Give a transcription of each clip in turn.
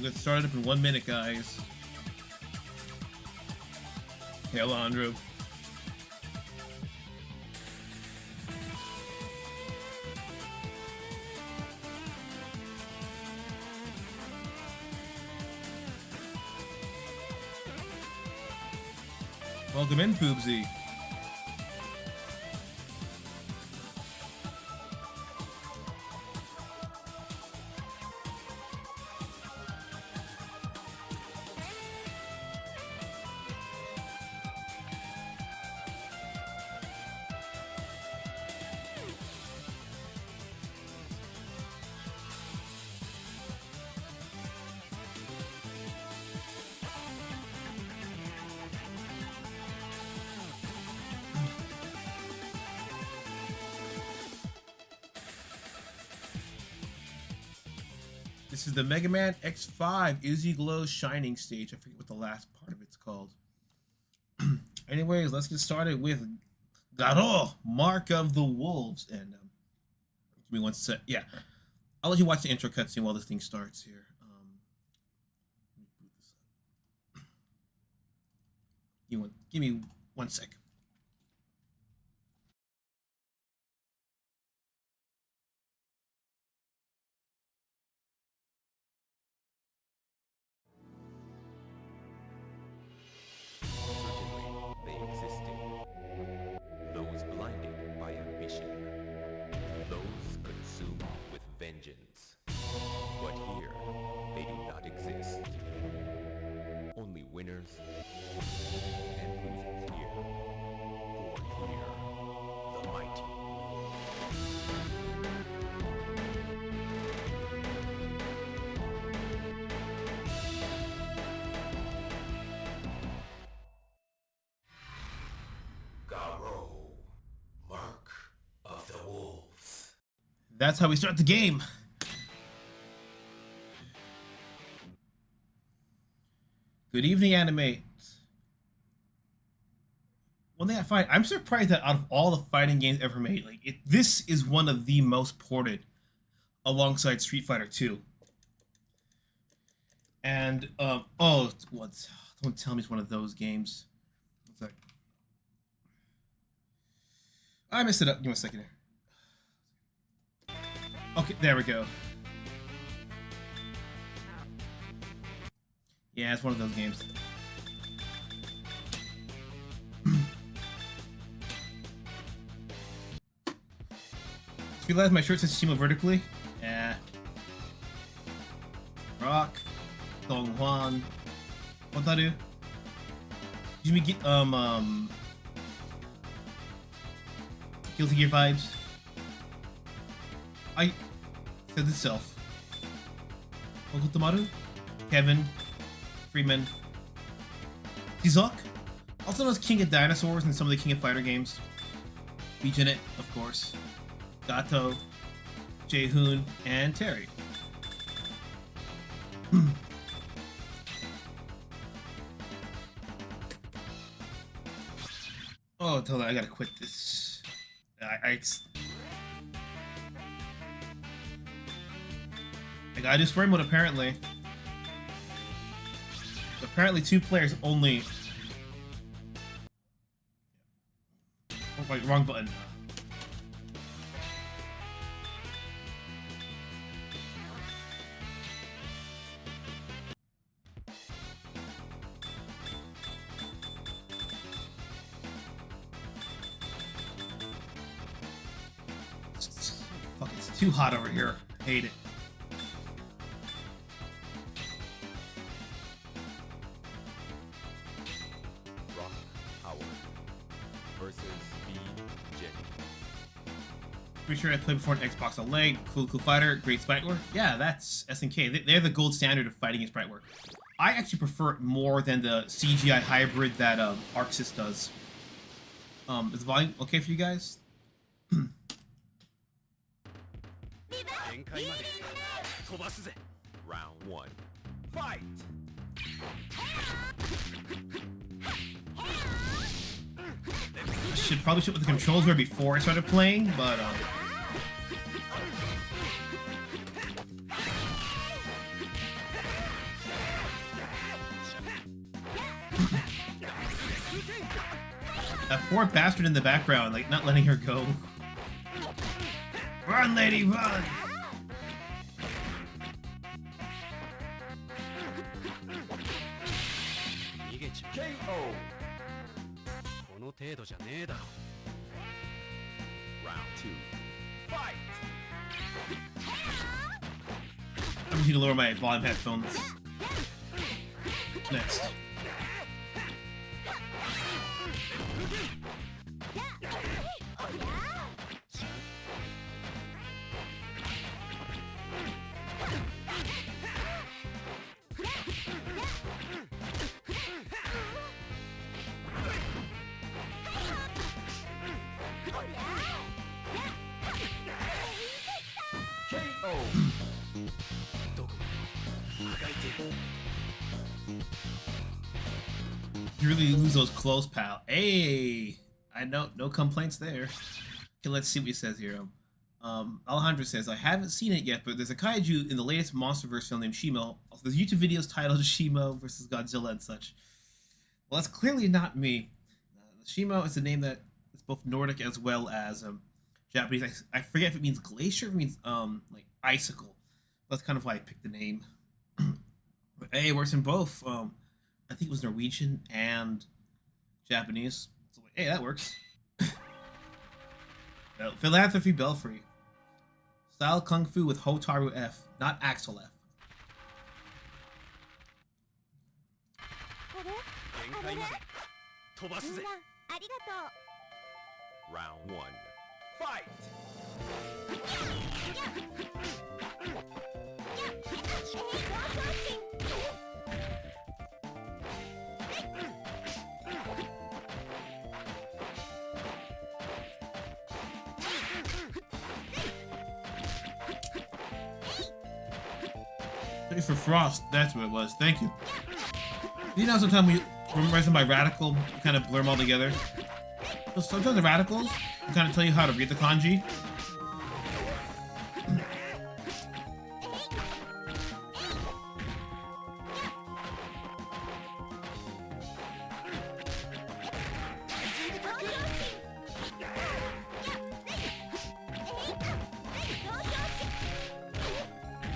We'll get started up in 1 minute, guys. Hey, Alejandro. Welcome in, Foobsy. This is the Mega Man X5 Izzy Glow Shining stage. I forget what the last part of it's called. Anyways, let's get started with GAROU, Mark of the Wolves. And give me one sec. Yeah, I'll let you watch the intro cutscene while this thing starts here. Let me boot this up. Give me one sec. Vengeance. But here, they do not exist. Only winners and losers here. For here, the mighty. GAROU, Mark of the Wolves. That's how we start the game. Good evening, animates. One thing I find, I'm surprised that out of all the fighting games ever made, like this is one of the most ported, alongside Street Fighter 2. And oh, what? Don't tell me it's one of those games. One sec. I messed it up. Give me a second here. Okay, there we go. Yeah, it's one of those games. Just realized my shirt says Shimo vertically. Yeah. Rock. Dong Hwan. Wataru. Guilty Gear vibes. I said itself. Okotomaru, Kevin, Freeman, Kizok, also known as King of Dinosaurs in some of the King of Fighter games. Janet, of course, Gato, Jae-hoon, and Terry. Oh, tell that I gotta quit this. I gotta do story mode apparently. Apparently 2 players only. Oh wait, wrong button. Fuck, it's too hot over here. Hate it. Pretty sure I played before on Xbox LA. Cool fighter, great sprite work. Yeah, that's SNK. They're the gold standard of fighting in sprite work. I actually prefer it more than the CGI hybrid that ArcSys does. Is the volume okay for you guys? Round 1. Fight! Should probably shoot what the controls were before I started playing, but That poor bastard in the background, like, not letting her go. Run, lady, run! KO. この程度じゃねえだろ。Round 2. Fight. I'm just gonna lower my volume headphones. Next. You really lose those clothes, pal. Hey, I know, no complaints there. Okay, let's see what he says here. Alejandro says, I haven't seen it yet, but there's a kaiju in the latest MonsterVerse film named Shimo. Also, there's YouTube videos titled Shimo versus Godzilla and such. Well, that's clearly not me. Shimo is a name that is both Nordic as well as Japanese. I forget if it means glacier or it means like icicle. That's kind of why I picked the name. But hey, it works in both. I think it was Norwegian and Japanese. So hey, that works. Philanthropy Belfry. Style Kung Fu with Hotaru F, not Axel F. Round 1. Fight! Thank you for Frost. That's what it was. Thank you. You know, sometimes we memorize them by radical, kind of blur them all together. So sometimes the radicals kind of tell you how to read the kanji.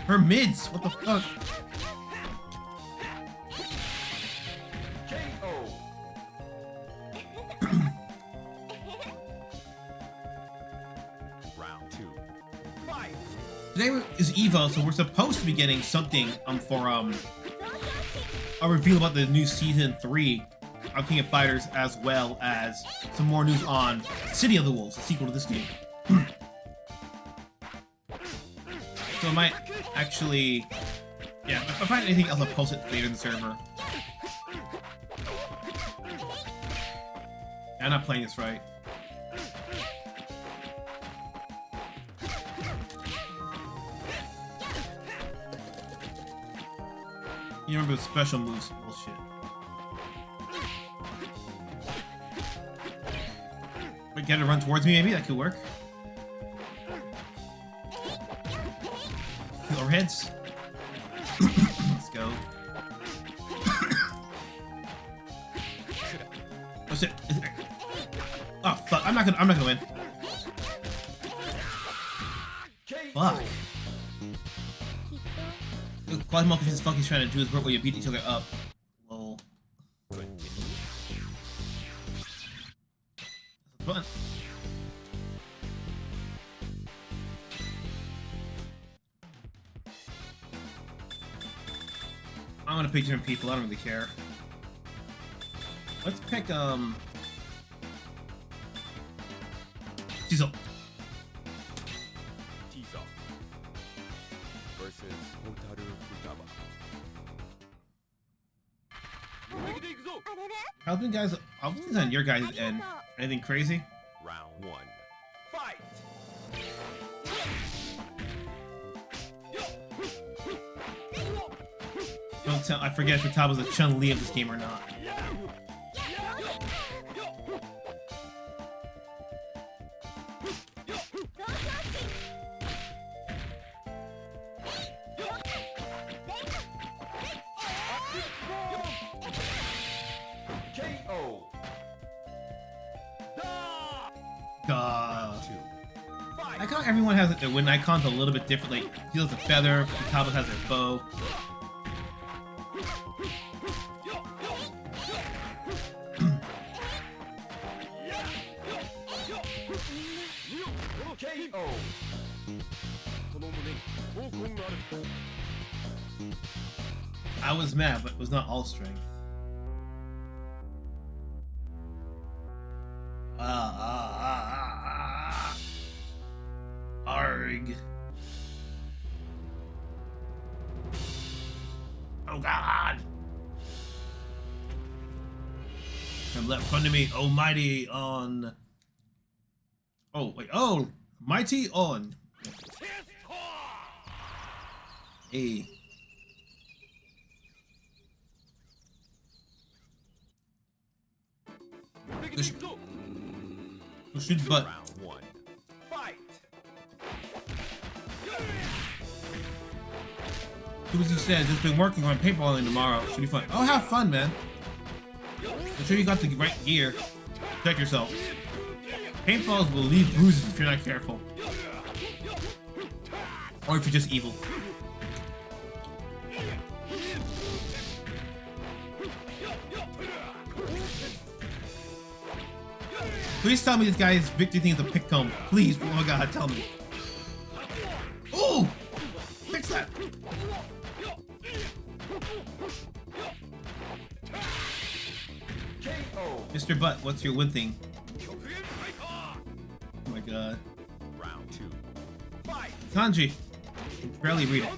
Her mids, what the fuck? Round 2. Fight! Today is Evo, so we're supposed to be getting something for a reveal about the new season 3 of King of Fighters, as well as some more news on City of the Wolves, the sequel to this game. So I might actually, yeah, if I find anything else, I'll post it later in the server. I'm not playing this right. You remember the special moves? Bullshit. Wait, get her to run towards me, maybe? That could work. Overheads. Let's go. Oh shit. Oh fuck. I'm not gonna win. Fuck. Quasimodo is fucking trying to do his work where you beat each other up. Lol. That's fun. I'm gonna pick different people, I don't really care. Let's pick, Diesel. Tizo versus Hotaru Vtubers. Helping guys, how things on your guys' end? Anything crazy? Round 1. Fight! Don't tell, I forget if Vtubers was a Chun-Li of this game or not. I like how everyone has their win icons a little bit different. Like, he has a feather, Vtubers has their bow. I was mad, but it was not all strength. Arg. Oh God. From left front of me, almighty on. Oh, wait, oh, mighty on. Hey. Shoot butt. Who was he said? Just been working on paintballing tomorrow. Should be fun. Oh, have fun, man. Make sure you got the right gear. Protect yourself. Paintballs will leave bruises if you're not careful. Or if you're just evil. Please tell me this guy's victory thing is a pick comb. Please, oh my God, tell me. Oh! Fix that! Mr. Butt, what's your win thing? Oh my God. Round 2. Kanji. I can barely read it.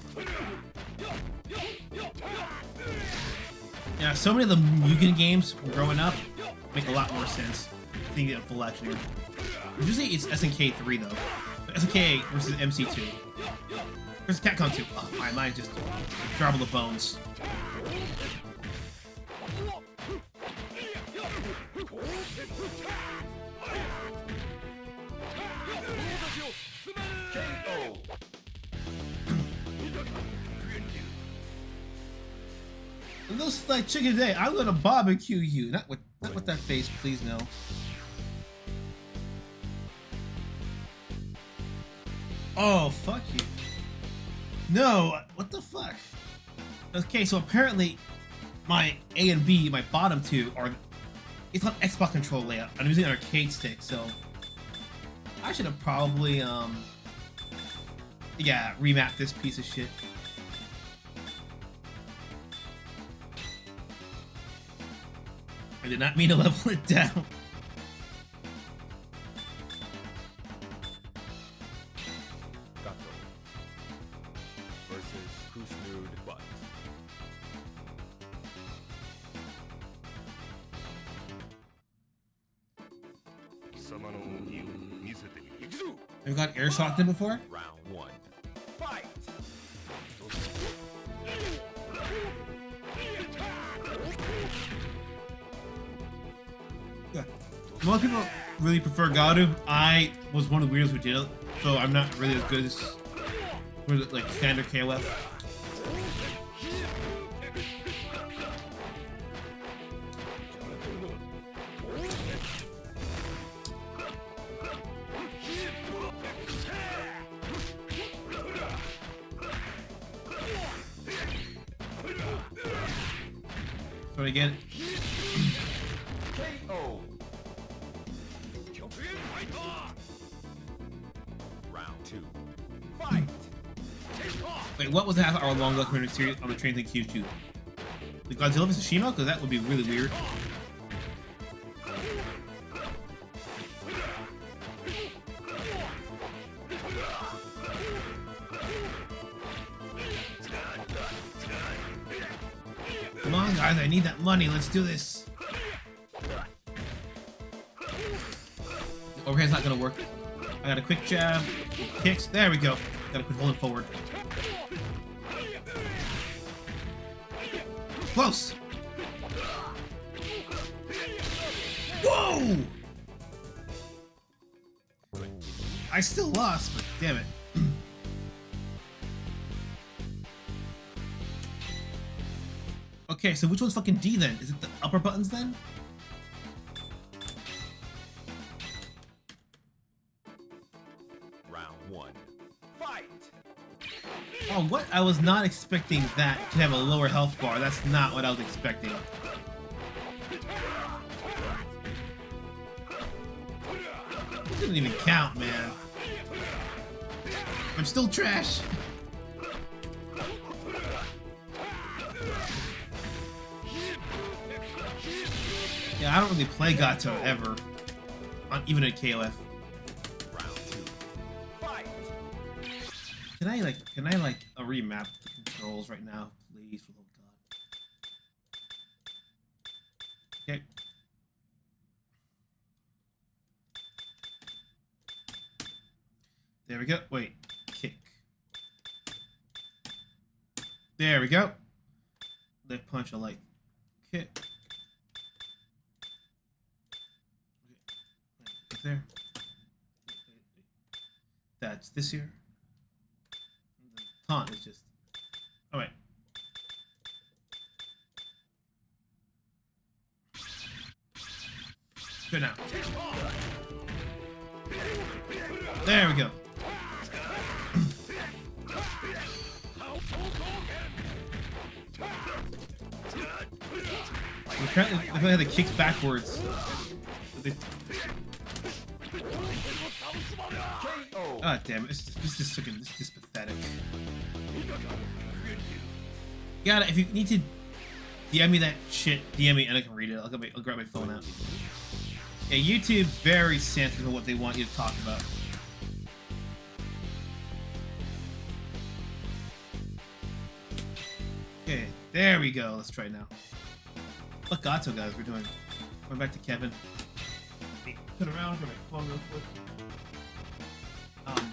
Yeah, so many of the Mugen games growing up make a lot more sense. Thinking of full action here. Usually it's SNK 3 though. SNK versus MC2. Versus Capcom 2. Oh, my mind just dribble the bones. It looks like chicken today. I'm gonna barbecue you. Not with that face, please no. Oh, fuck you. No, what the fuck? Okay, so apparently my A and B, my bottom two, are it's on Xbox control layout. I'm using an arcade stick, so I should have probably yeah, remap this piece of shit. I did not mean to level it down. Have you got airsoft in before? Round 1. Fight. Yeah. Most people really prefer GAROU. I was one of the weirdos who did it, so I'm not really as good as like standard KOF. So again. Round 2. Fight. Wait, what was the half-hour long documentary series on the trains in Q2? The Godzilla vs. Shimo? Because that would be really weird. Come on, guys, I need that money. Let's do this. The overhead's not gonna work. I got a quick jab, kicks. There we go. Gotta quit holding forward. Close. Whoa! I still lost, but damn it. Okay, so which one's fucking D then? Is it the upper buttons then? Oh, what? I was not expecting that to have a lower health bar. That's not what I was expecting. It doesn't even count, man. I'm still trash. Yeah, I don't really play Gato ever, even at KOF. Can I remap the controls right now, please, for the love of God? Okay. There we go. Wait, kick. There we go. Left punch, I like. Kick. There. That's this here. The taunt is just. Oh wait. Good now. There we go. Apparently, they had the kicks backwards. Oh damn it! This is just pathetic. You gotta, if you need to DM me that shit, DM me and I can read it. I'll grab my phone out. Yeah, YouTube very sensitive to what they want you to talk about. Okay, there we go. Let's try it now. What Gato guys we're doing? Going back to Kevin. Hey, turn around, grab my phone real quick.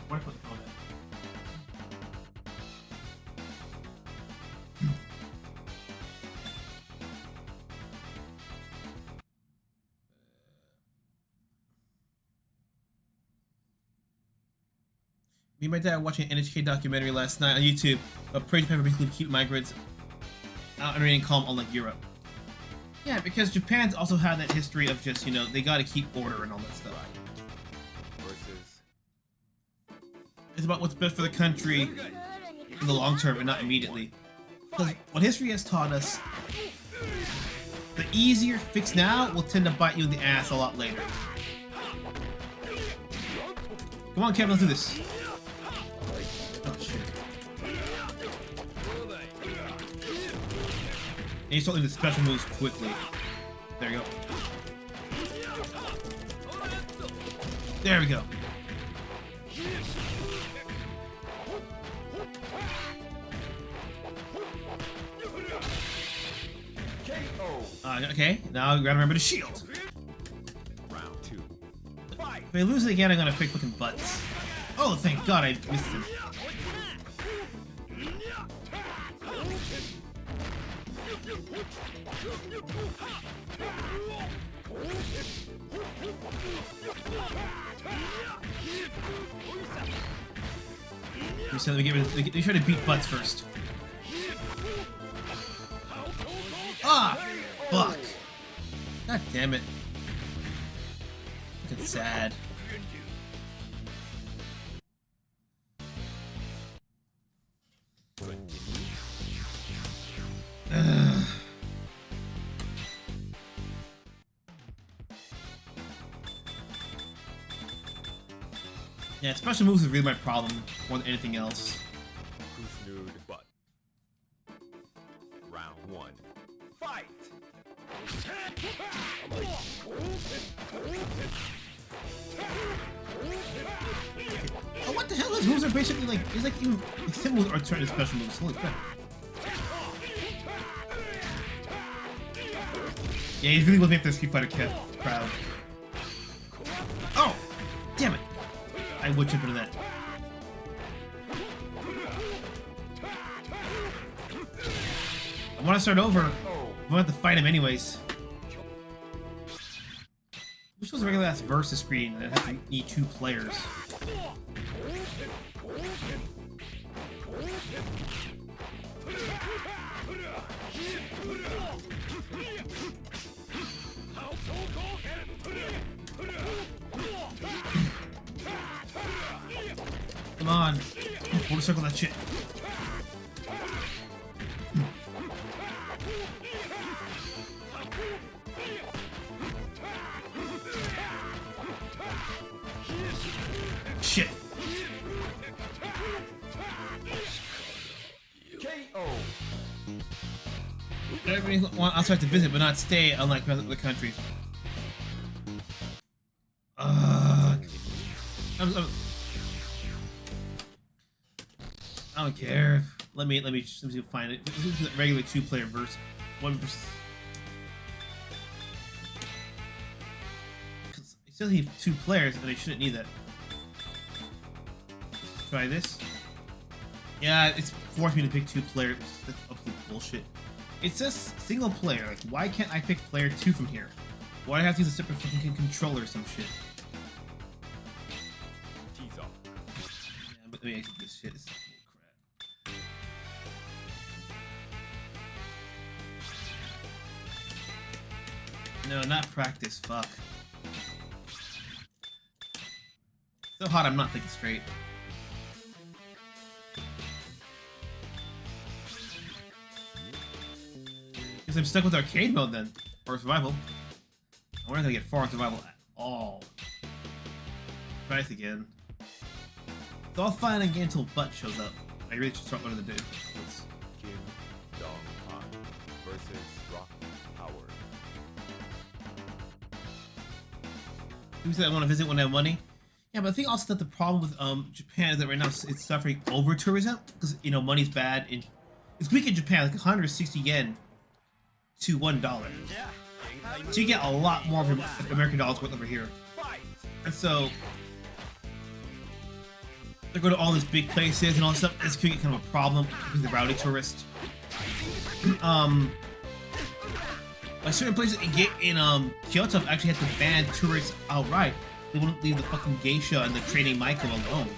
Where do I put the phone at? Me and my dad watching an NHK documentary last night on YouTube about Praise Japan basically keep migrants out and remaining calm unlike Europe. Yeah, because Japan's also had that history of just, you know, they gotta keep order and all that stuff. It's about what's best for the country in the long term and not immediately. Because what history has taught us, the easier fix now will tend to bite you in the ass a lot later. Come on, Kevin, let's do this. Oh, shit. And you start doing the special moves quickly. There you go. There we go. Okay, now we gotta remember to shield. Round 2. If I lose it again, I'm gonna pick fucking butts. Oh, thank God I missed him. Let me try to beat butts first. Ah! Fuck. God damn it. Fucking sad. Yeah, special moves is really my problem more than anything else. Who's nude but? Round 1. Fight! Oh, what the hell? Those moves are basically like, it's like even symbols are turned to special moves. Holy crap. Yeah, he's really looking at the Street Fighter crowd. Oh! Damn it! I would chip into that. I want to start over. I'm gonna have to fight him anyways. Which was a regular ass versus screen and I have to need 2 players. Come on. Quarter circle that shit. shit. Everybody want outside to visit, but not stay, unlike other countries. I don't care. Let me find it. This is a regular 2-player verse. 1 versus. Because it says he have 2 players, and they shouldn't need that. Let's try this. Yeah, it's forced me to pick 2 players. That's absolute bullshit. It says single player. Like, why can't I pick player 2 from here? Why do I have to use a separate fucking controller or some shit? Yeah, but let me exit this shit. This is bull crap. No, not practice. Fuck. So hot, I'm not thinking straight. Guess I'm stuck with arcade mode then, or survival. We're not gonna get far in survival at all. Try this again. It's all fine and game until butt shows up. I really should start learning to do. Kim Dong-han versus Rock Howard. Who said I want to visit when I have money? Yeah, but I think also that the problem with Japan is that right now it's suffering over tourism because you know money's bad. It's weak in Japan, like 160 yen to $1. So you get a lot more of American dollars worth over here. And so they go to all these big places and all this stuff. This could get kind of a problem because the rowdy tourists. Like certain places in Kyoto actually had to ban tourists outright. They wouldn't leave the fucking geisha and the training Maiko alone.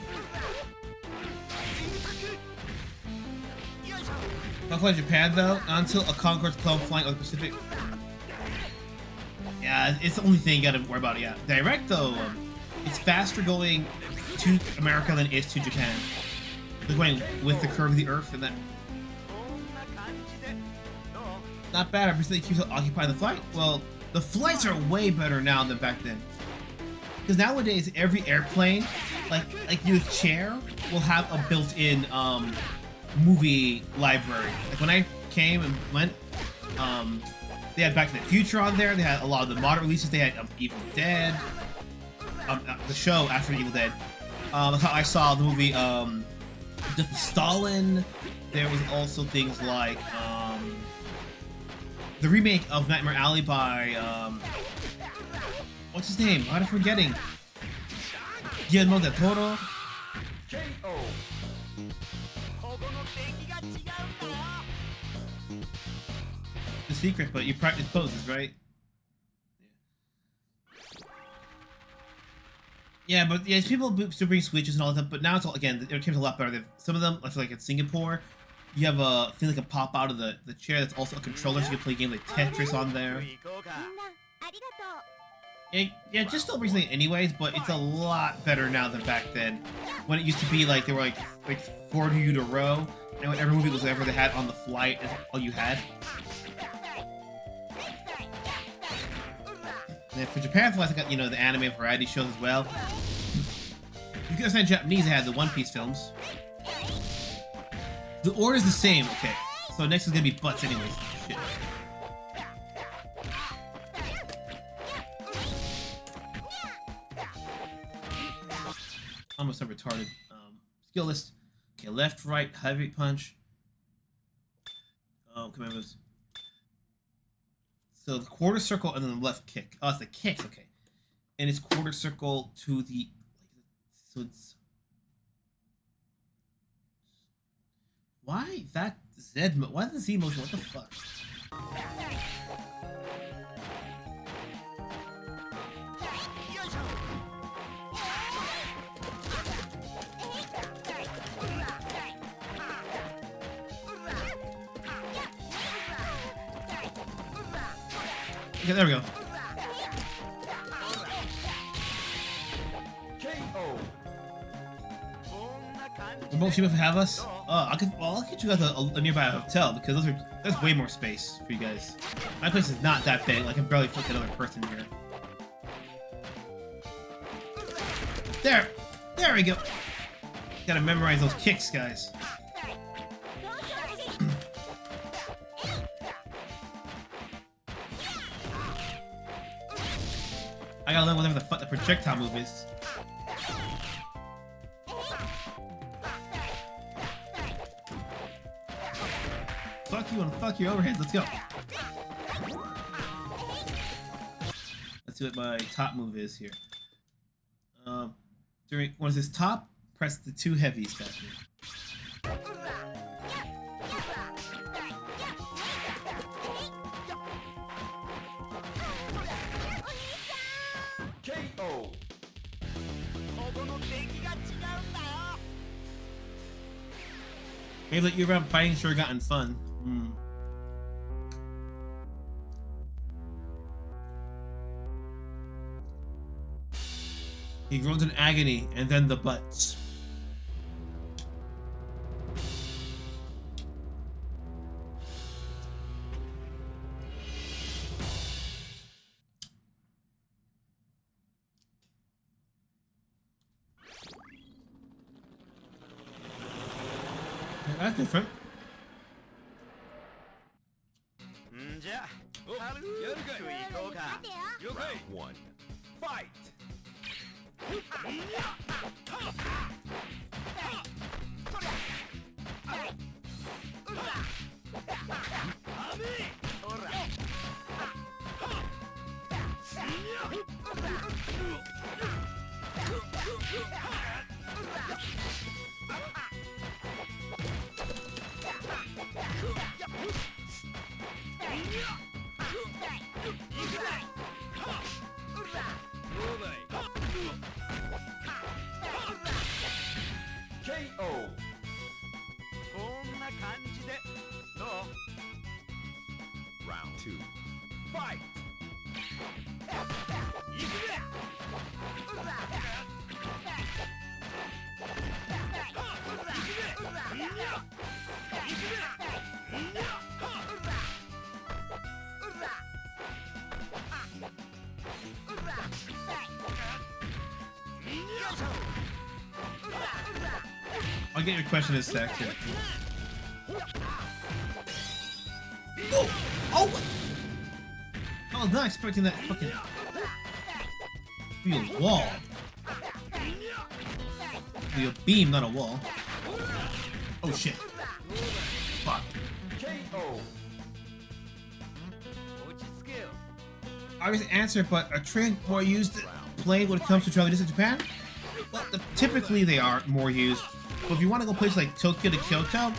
Not flying Japan though, not until a Concorde's club flying over the Pacific. Yeah, it's the only thing you gotta worry about. Yeah, direct though, it's faster going to America than it is to Japan. They're going with the curve of the Earth and that. Not bad. I recently keeps occupying the flight. Well, the flights are way better now than back then. Because nowadays every airplane, like your chair, will have a built-in movie library. Like when I came and went, they had Back to the Future on there. They had a lot of the modern releases. They had Evil Dead, the show after Evil Dead. That's how I saw the movie Stalin. There was also things like the remake of Nightmare Alley by what's his name? I'm forgetting. Guillermo del Toro. The secret, but you practice poses, right? Yeah, but yeah, people still bring switches and all that, but now it's all again. It game's a lot better. Some of them, I feel like in Singapore, you have a thing that can pop out of the chair. That's also a controller, so you can play a game like Tetris on there. Yeah, just still recently, anyways, but it's a lot better now than back then, when it used to be like they were like 4 of you to row, and when every movie was ever they had on the flight is all you had. And for Japan flights, I got the anime variety shows as well. You can understand Japanese. They had the One Piece films. The order's the same. Okay, so next is gonna be butts, anyways. Shit. Almost so retarded. Skill list. Okay, left, right, heavy punch. Oh, commandos. So the quarter circle and then the left kick. Oh, it's the kicks, okay. And it's quarter circle to the. So it's. Why that Z? Why the Z motion? What the fuck? Okay, there we go. Won't Shimo have us? I'll get you guys a nearby hotel because there's way more space for you guys. My place is not that big. Like I can barely fit another person here. There. There we go. Gotta memorize those kicks, guys. I gotta learn whatever the fuck the projectile move is. Fuck you and fuck your overheads. Let's go. Let's see what my top move is here. During when it says top, press the 2 heavies back here. KO. Maybe let you around fighting sure gotten fun. He groans in agony, and then the butts. That's different. Round 1. Fight. KO. Round 2. Fight. I'll get your question in a sec here. Oh! Oh! I was not expecting that fucking... Be a wall. Be a beam, not a wall. Oh shit. Fuck. KO. Obvious answer, but are trains more used to play when it comes to traveling distance to Japan? Well, typically they are more used. But if you want to go places like Tokyo to Kyoto,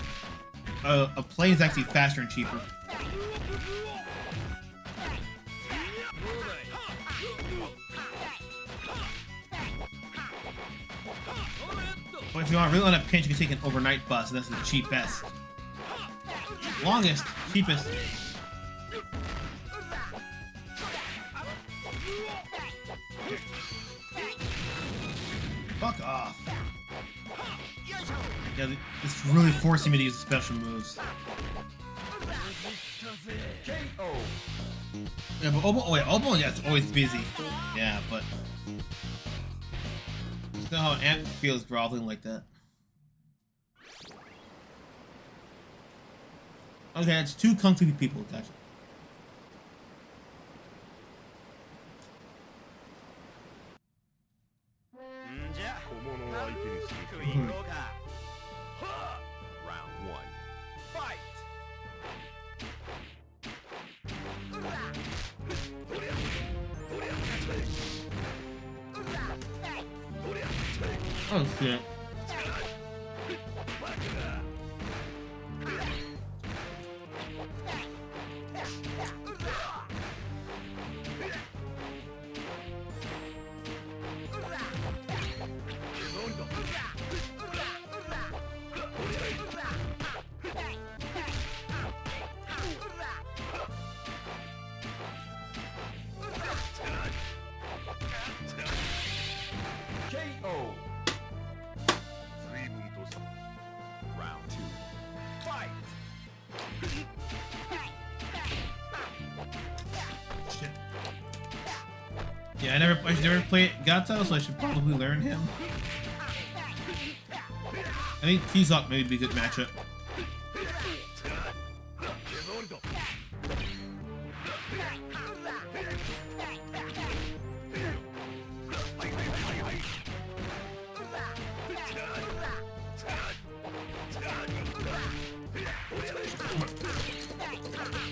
a plane is actually faster and cheaper. But if you want really on a pinch, you can take an overnight bus, and that's the cheapest. Longest, cheapest. Fuck off. Yeah, it's really forcing me to use the special moves. KO. Yeah, but Obo, yeah, it's always busy. Yeah, but... Just know how an ant feels groveling like that. Okay, it's 2 Kung Fu people, gotcha. Round 1. Fight. Oh shit. KO. Round 2. Fight. Shit. Yeah, I never played Gato, so I should probably learn him. I think Kizok may be a good matchup.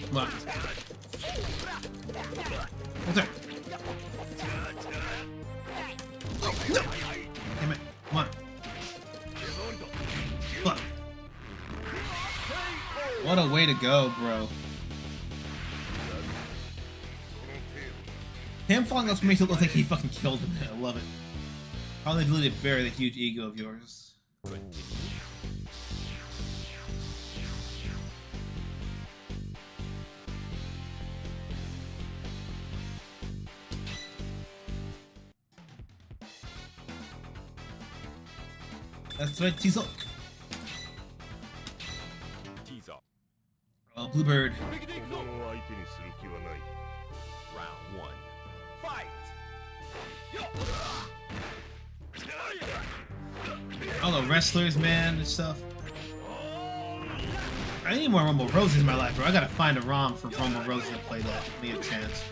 Come on. What's that? Oh, no! Damn it. Come on. Look. What a way to go, bro. Him falling off makes it look like he fucking killed him. I love it. How they really bury the huge ego of yours. That's right, Tease up. Tease up. Bluebird. Round 1. Fight! All the wrestlers, man, and stuff. I need more Rumble Roses in my life, bro. I gotta find a ROM for Rumble Roses to play that. Give me a chance.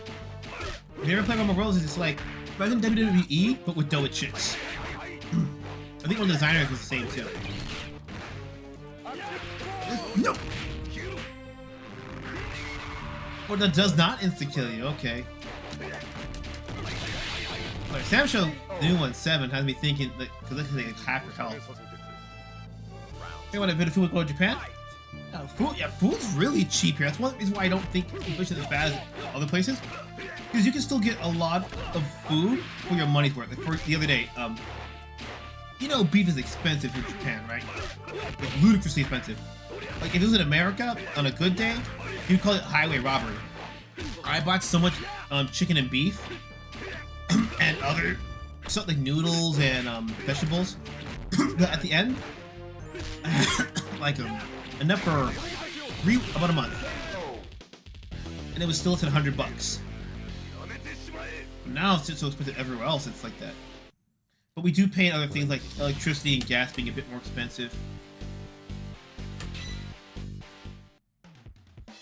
If you ever play Rumble Roses, it's like imagine WWE, but with Doa chicks. I think one of the designers was the same too. No! Well, that does not insta-kill you, okay. Like, Sam Show, the new one, 7, has me thinking, like, because this is like half your health. Hey, what, a bit of food would go to Japan? Food's really cheap here. That's one reason why I don't think inflation is as bad as other places. Because you can still get a lot of food for your money's worth. Like, for the other day, you know beef is expensive in Japan, right? Like, ludicrously expensive. Like, if it was in America, on a good day, you'd call it highway robbery. I bought so much chicken and beef, and other stuff like noodles and vegetables, that at the end, I had, like, enough for about a month. And it was still at $100. Now it's just so expensive everywhere else, it's like that. But we do pay in other things like electricity and gas being a bit more expensive.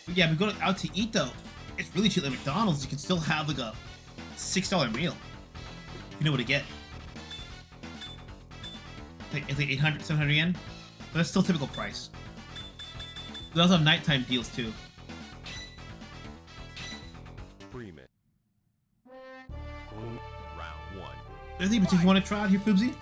But yeah, we go out to eat though. It's really cheap. Like McDonald's, you can still have like a $6 meal. You know what to get. It's like 800, 700 yen. But that's still typical price. We also have nighttime deals too. Round 1. Anything particular you want to try out here, Foobsy?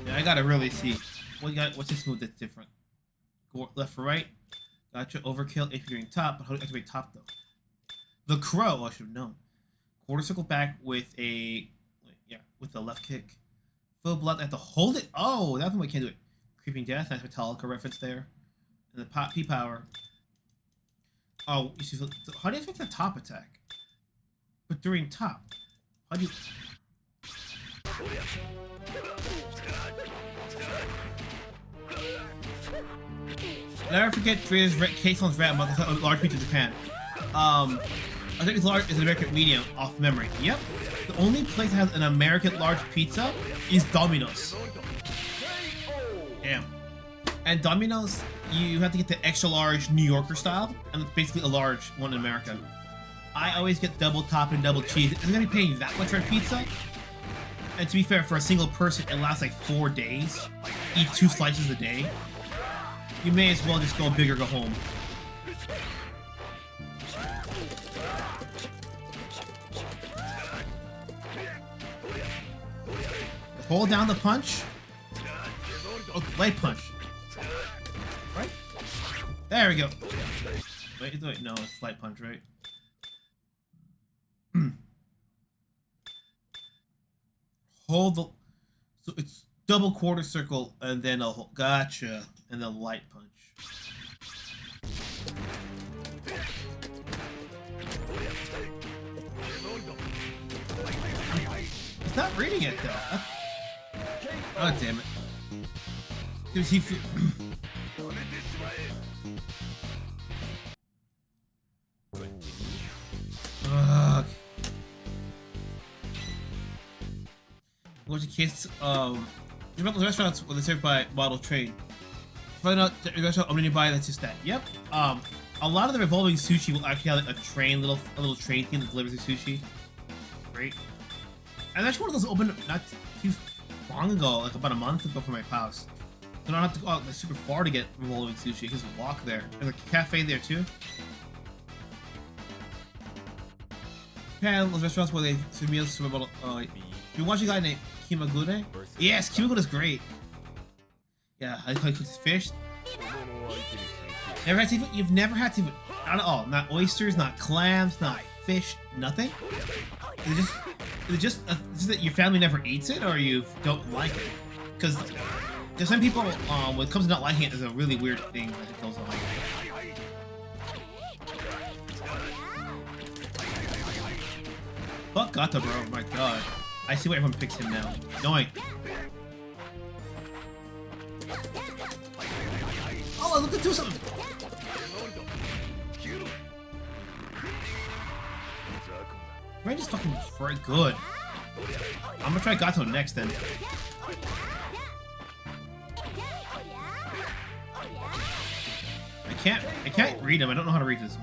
Yeah, I gotta really see. What's this move that's different? Go left for right. Gotcha. Overkill if you're in top, but how do you activate top though? The crow, I should have known. Quarter circle back with a with the left kick. Full blood, I have to hold it. Oh, that's why we can't do it. Creeping Death, nice Metallica reference there. And the P power. Oh, you see, so how do you affect the top attack? But during top, how do you? Never forget Drea's K-Son's rap about the large pizza in Japan. I think it's large is an American medium off memory. Yep. The only place that has an American large pizza is Domino's. Damn. And Domino's, you have to get the extra large New Yorker style, and it's basically a large one in America. I always get double top and double cheese. I'm gonna be paying that much for a pizza. And to be fair, for a single person, it lasts like 4 days. Eat 2 slices a day. You may as well just go big or go home. Hold down the punch. Oh, light punch. Right? There we go. Wait, no, it's light punch, right? Hold the... So it's double quarter circle, and then a... Gotcha. And then light punch. It's not reading it, though. Oh, damn it. Does he feel... bunch of cases. About the restaurants where they serve by bottle trade. Find out that your restaurant owned nearby. That's just that. Yep. A lot of the revolving sushi will actually have like a train, a little train thing that delivers the sushi. Great. And actually one of those opened not too long ago, like about a month ago from my house. So I don't have to go out like, super far to get revolving sushi. You can just walk there. There's a cafe there too. Japan, those restaurants where they serve meals from about. You watch a guy named Kimagure? Yes, Kimagure's great. Yeah, I cook fish. Never had seafood? You've never had seafood? Not at all. Not oysters, not clams, not fish, nothing? Is it just that your family never eats it, or you don't like it? Because there's some people, when it comes to not liking it, there's a really weird thing that it goes on. Fuck Gato, bro. Oh my god. I see why everyone picks him now. Annoying. Oh, look at do something! Range is fucking very good. I'm gonna try Gato next then. I can't read him. I don't know how to read this.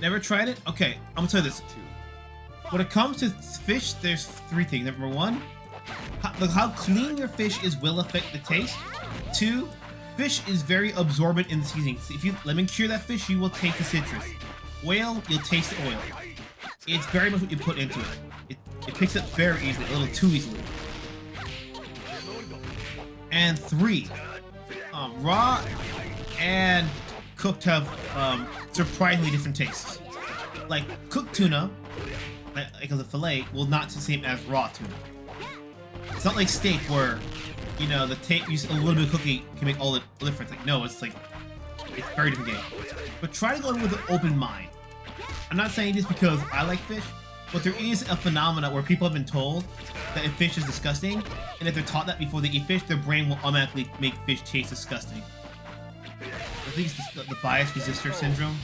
Never tried it? Okay, I'm gonna tell you this. When it comes to fish, there's three things. Number one, how clean your fish is will affect the taste. Two, fish is very absorbent in the seasoning. So if you lemon cure that fish, you will taste the citrus. Oil, you'll taste the oil. It's very much what you put into it. It picks up very easily, a little too easily. And three, raw and cooked have surprisingly different tastes. Like cooked tuna, like as a fillet, will not taste the same as raw tuna. It's not like steak where, you know, the use a little bit of cooking can make all the difference. Like no, it's very different game. But try to go in with an open mind. I'm not saying this because I like fish, but there is a phenomena where people have been told that if fish is disgusting, and if they're taught that before they eat fish, their brain will automatically make fish taste disgusting. I think it's the bias resistor syndrome.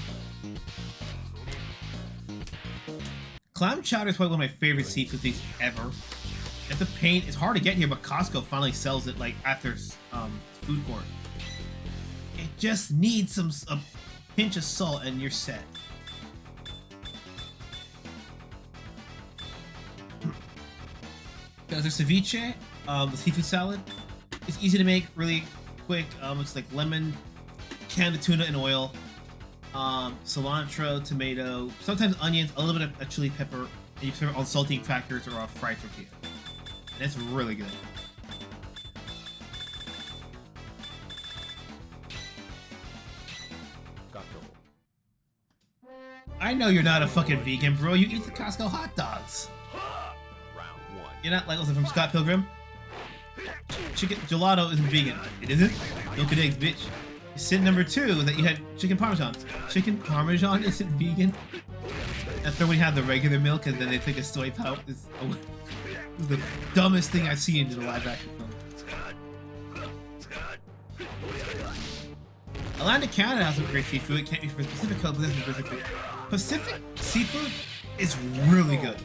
Clam chowder is probably one of my favorite seafood things ever. It's a pain. It's hard to get here, but Costco finally sells it like after food court. It just needs a pinch of salt and you're set. There's ceviche, the seafood salad. It's easy to make, really quick. It's like lemon, canned tuna and oil, cilantro, tomato, sometimes onions, a little bit of chili pepper, and you serve it on saltine crackers or a fried tortilla. And it's really good. I know you're not a fucking vegan, bro. You eat the Costco hot dogs. You're not like from Scott Pilgrim. Chicken gelato isn't vegan. It isn't? Milk and eggs, bitch. You said number 2 that you had chicken parmesan. Chicken parmesan isn't vegan? After we had the regular milk and then they take a soy powder. It's the dumbest thing I've seen in a live action film. Atlantic Canada has some great seafood. It can't be for Pacific Coast, but this is Pacific. Pacific seafood is really good.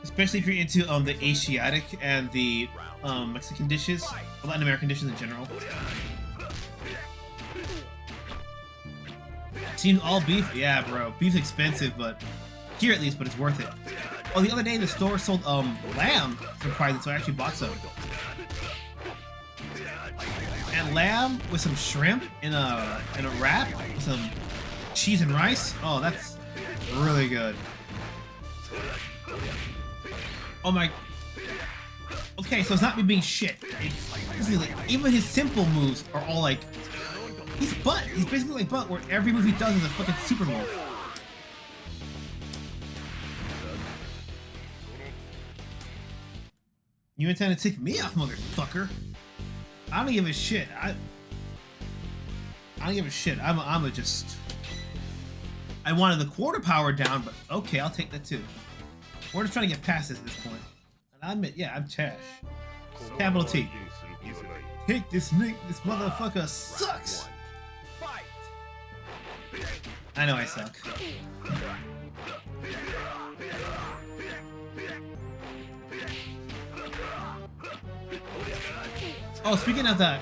Especially if you're into the Asiatic and the Mexican dishes, or Latin American dishes in general. Seems all beef? Yeah, bro. Beef's expensive, but here at least, but it's worth it. Oh, the other day the store sold lamb, surprisingly, so I actually bought some. And lamb with some shrimp in a wrap with some cheese and rice. Oh, that's really good. Oh my. Okay, so it's not me being shit. It's like, even his simple moves are all like. He's Butt. He's basically like Butt, where every move he does is a fucking super move. You intend to take me off, motherfucker? I don't give a shit. I don't give a shit. I'm a just. I wanted the quarter power down, but okay, I'll take that too. We're just trying to get past this at this point. And I admit, yeah, I'm trash. Capital T. Take this Nick, this motherfucker sucks! I know I suck. Oh, speaking of that,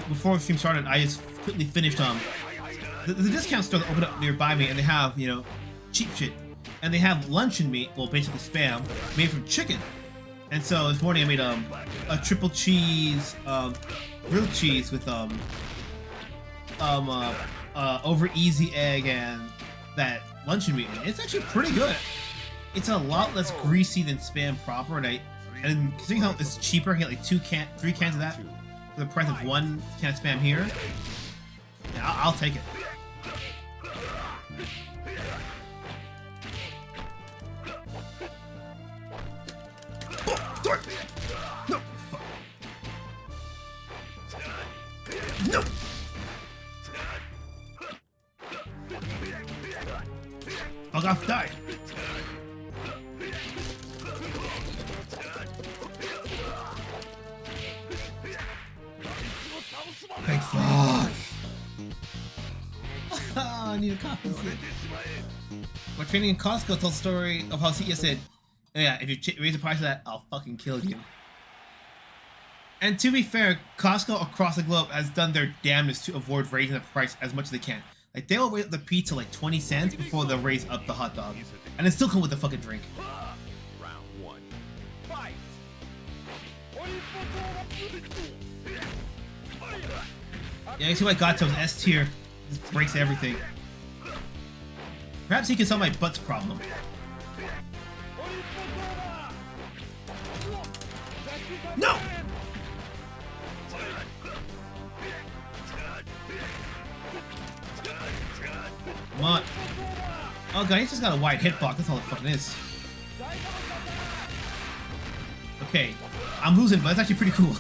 before the stream started, I just quickly finished the discount store that opened up nearby me, and they have, you know, cheap shit, and they have luncheon meat, well, basically spam, made from chicken. And so this morning I made a triple cheese, grilled cheese with over easy egg and that luncheon meat. It's actually pretty good. It's a lot less greasy than spam proper, and considering how it's cheaper, I get like 3 cans of that for the price of 1 can of spam here. Yeah, I'll take it. Oh, sorry. No. Fuck. No. Fuck off, die. Thank fuck. I need a copy. My training in Costco tells the story of how CEO said, oh yeah, if you raise the price of that, I'll fucking kill you. And to be fair, Costco across the globe has done their damnedest to avoid raising the price as much as they can. Like, they'll raise up the pizza like 20 cents before they'll raise up the hot dog. And it still come with a fucking drink. Round 1. Fight! Yeah, you see why Gato's S tier just breaks everything. Perhaps he can solve my butts problem. No! Come on. Oh god, he's just got a wide hitbox, that's all it fucking is. Okay, I'm losing, but that's actually pretty cool.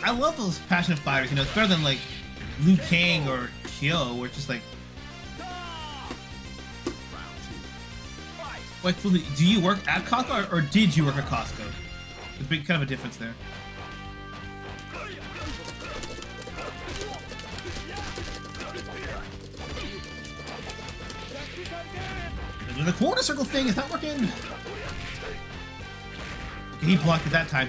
I love those passionate fighters, you know, it's better than like Liu Kang or Kyo, where it's just like... Wait, do you work at Costco or did you work at Costco? There's a big kind of a difference there. The quarter circle thing is not working. Okay, he blocked it that time.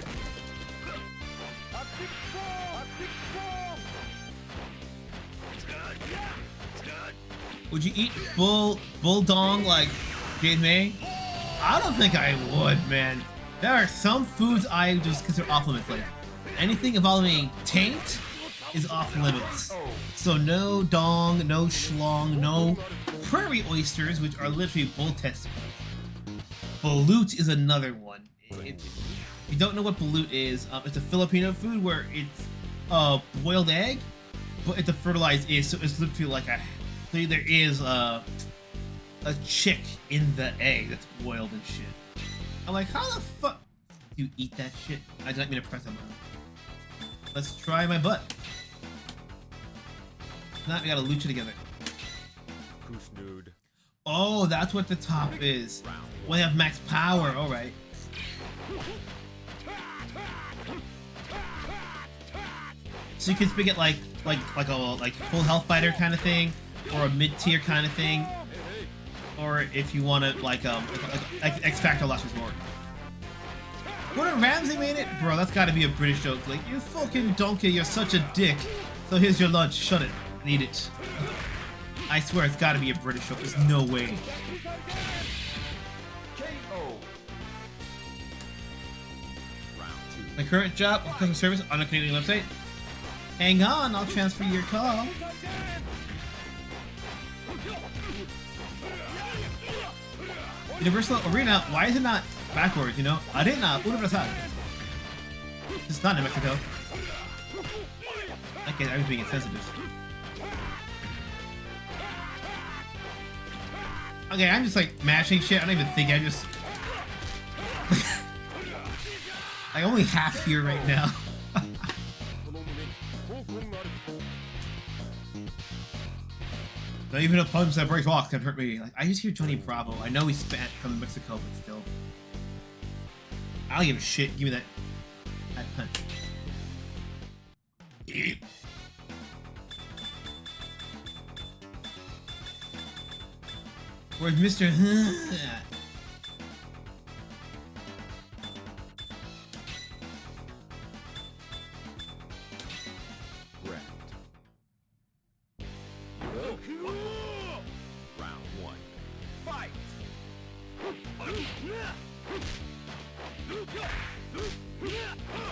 Would you eat bulldong like Jade May? I don't think I would, man. There are some foods I just consider off limits. Like anything involving taint is off limits. So no dong, no schlong, no prairie oysters, which are literally bull testicles. Balut is another one. If you don't know what balut is, it's a Filipino food where it's a boiled egg, but it's a fertilized egg, so it's literally like there is a chick in the egg that's boiled and shit. I'm like, how the fuck do you eat that shit? I did not mean to press them. Let's try my butt. Now we gotta lucha together. Who's nude? Oh, that's what the top is. When they have max power, alright. So you can speak it like a full health fighter kind of thing, or a mid tier kind of thing, or if you want it like X Factor Last Resort. Gordon Ramsay made it, bro. That's got to be a British joke. Like, you fucking donkey, you're such a dick. So here's your lunch. Shut it and eat it. I swear it's got to be a British joke. There's no way. My current job, customer service on a Canadian website. Hang on, I'll transfer your call. Universal Arena, why is it not backwards, you know? Arena Universal. It's not in Mexico. Okay, I was being insensitive. Okay, I'm just like mashing shit. I don't even think I just... I'm only half here right now. Not even a punch that breaks rocks can hurt me. Like, I just hear Johnny Bravo. I know he's from Mexico, but still. I don't give a shit. Give me that punch. Where's Mr.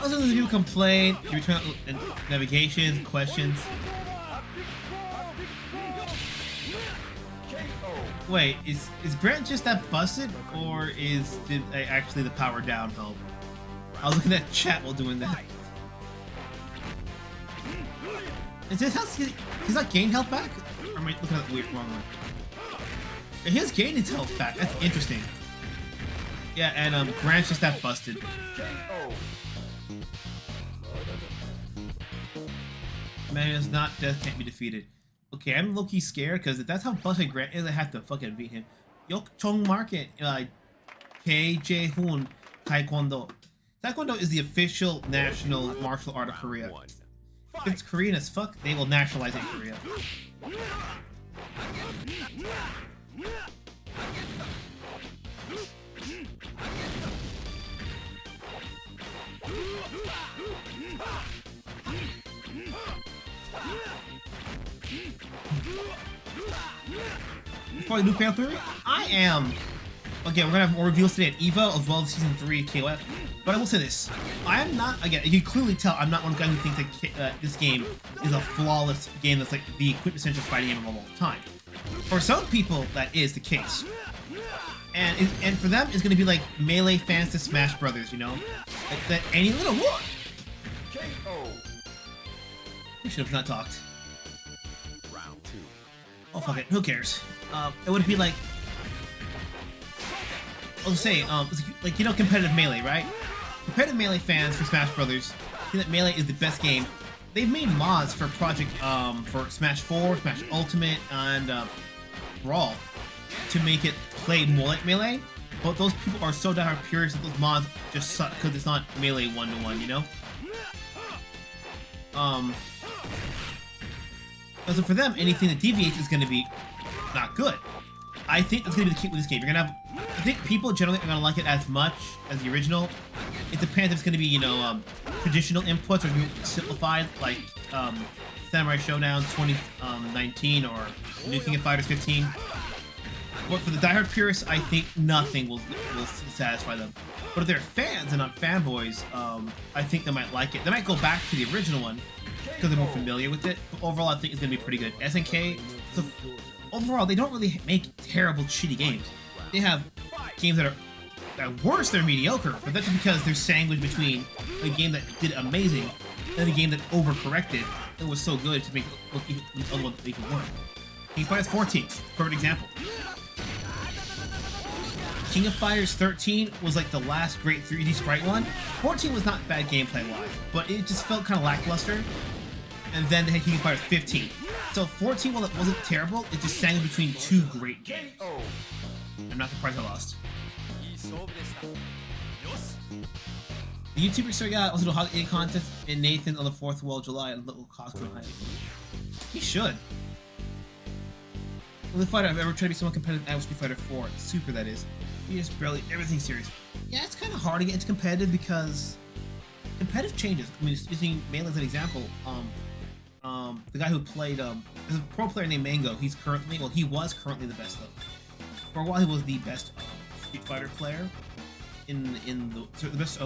Also, the people complain, you return navigation, questions. Wait, is Grant just that busted, or did actually the power down help? I was looking at chat while doing that. Is this how he's not gained health back? Or am I looking at the wrong one? He has gained his health back. That's interesting. Yeah, and Grant's just that busted. Man is not death can't be defeated. Okay, I'm low-key scared because if that's how busted Grant is, I have to fucking beat him. Yok Chong Market, KJ Hoon Taekwondo. Taekwondo is the official national martial art of Korea. If it's Korean as fuck, they will nationalize it in Korea. Probably new fan theory? I am. Okay, we're gonna have more reveals today at EVO as well as Season 3 KOF. But I will say this. I am not, again, you can clearly tell I'm not one guy who thinks that this game is a flawless game that's like the quintessential fighting game of all time. For some people, that is the case. And for them, it's gonna be like Melee fans to Smash Brothers, you know? Like that any little what? We should have not talked. Round 2. Oh fuck it, who cares? It would be like, I'll say, like, you know, competitive Melee, right? Competitive Melee fans for Smash Brothers think that Melee is the best game. They've made mods for for Smash 4, Smash Ultimate, and Brawl to make it play more like Melee. But those people are so diehard purists that those mods just suck because it's not Melee 1-to-1, you know? So for them, anything that deviates is going to be not good. I think that's going to be the key with this game. You're going to have, I think people generally are going to like it as much as the original. It depends if it's going to be, you know, traditional inputs or simplified, like Samurai Showdown 2019 or New King of Fighters 15. But for the diehard purists, I think nothing will satisfy them. But if they're fans and not fanboys, I think they might like it. They might go back to the original one because they're more familiar with it. But overall, I think it's going to be pretty good. SNK, so overall, they don't really make terrible, shitty games. They have games that are at worst, they're mediocre, but that's because they're sandwiched between a game that did amazing and a game that overcorrected and was so good to make it look even worse. King of Fighters 14, perfect example. King of Fighters 13 was like the last great 3D sprite one. 14 was not bad gameplay-wise, but it just felt kind of lackluster. And then they had King of Fighters 15. So 14, while it wasn't terrible, it just sang between two great games. I'm not surprised I lost. The YouTuber star got also a Hog 8 contest in Nathan on the 4th of July and little costume height. He should. The only fighter I've ever tried to be somewhat competitive at was Street Fighter 4. Super, that is. He just barely everything serious. Yeah, it's kind of hard to get into competitive because competitive changes. I mean, using Melee as an example, the guy who played, there's a pro player named Mango. He's currently, well, he was currently the best though. For a while, he was the best Street Fighter player in the best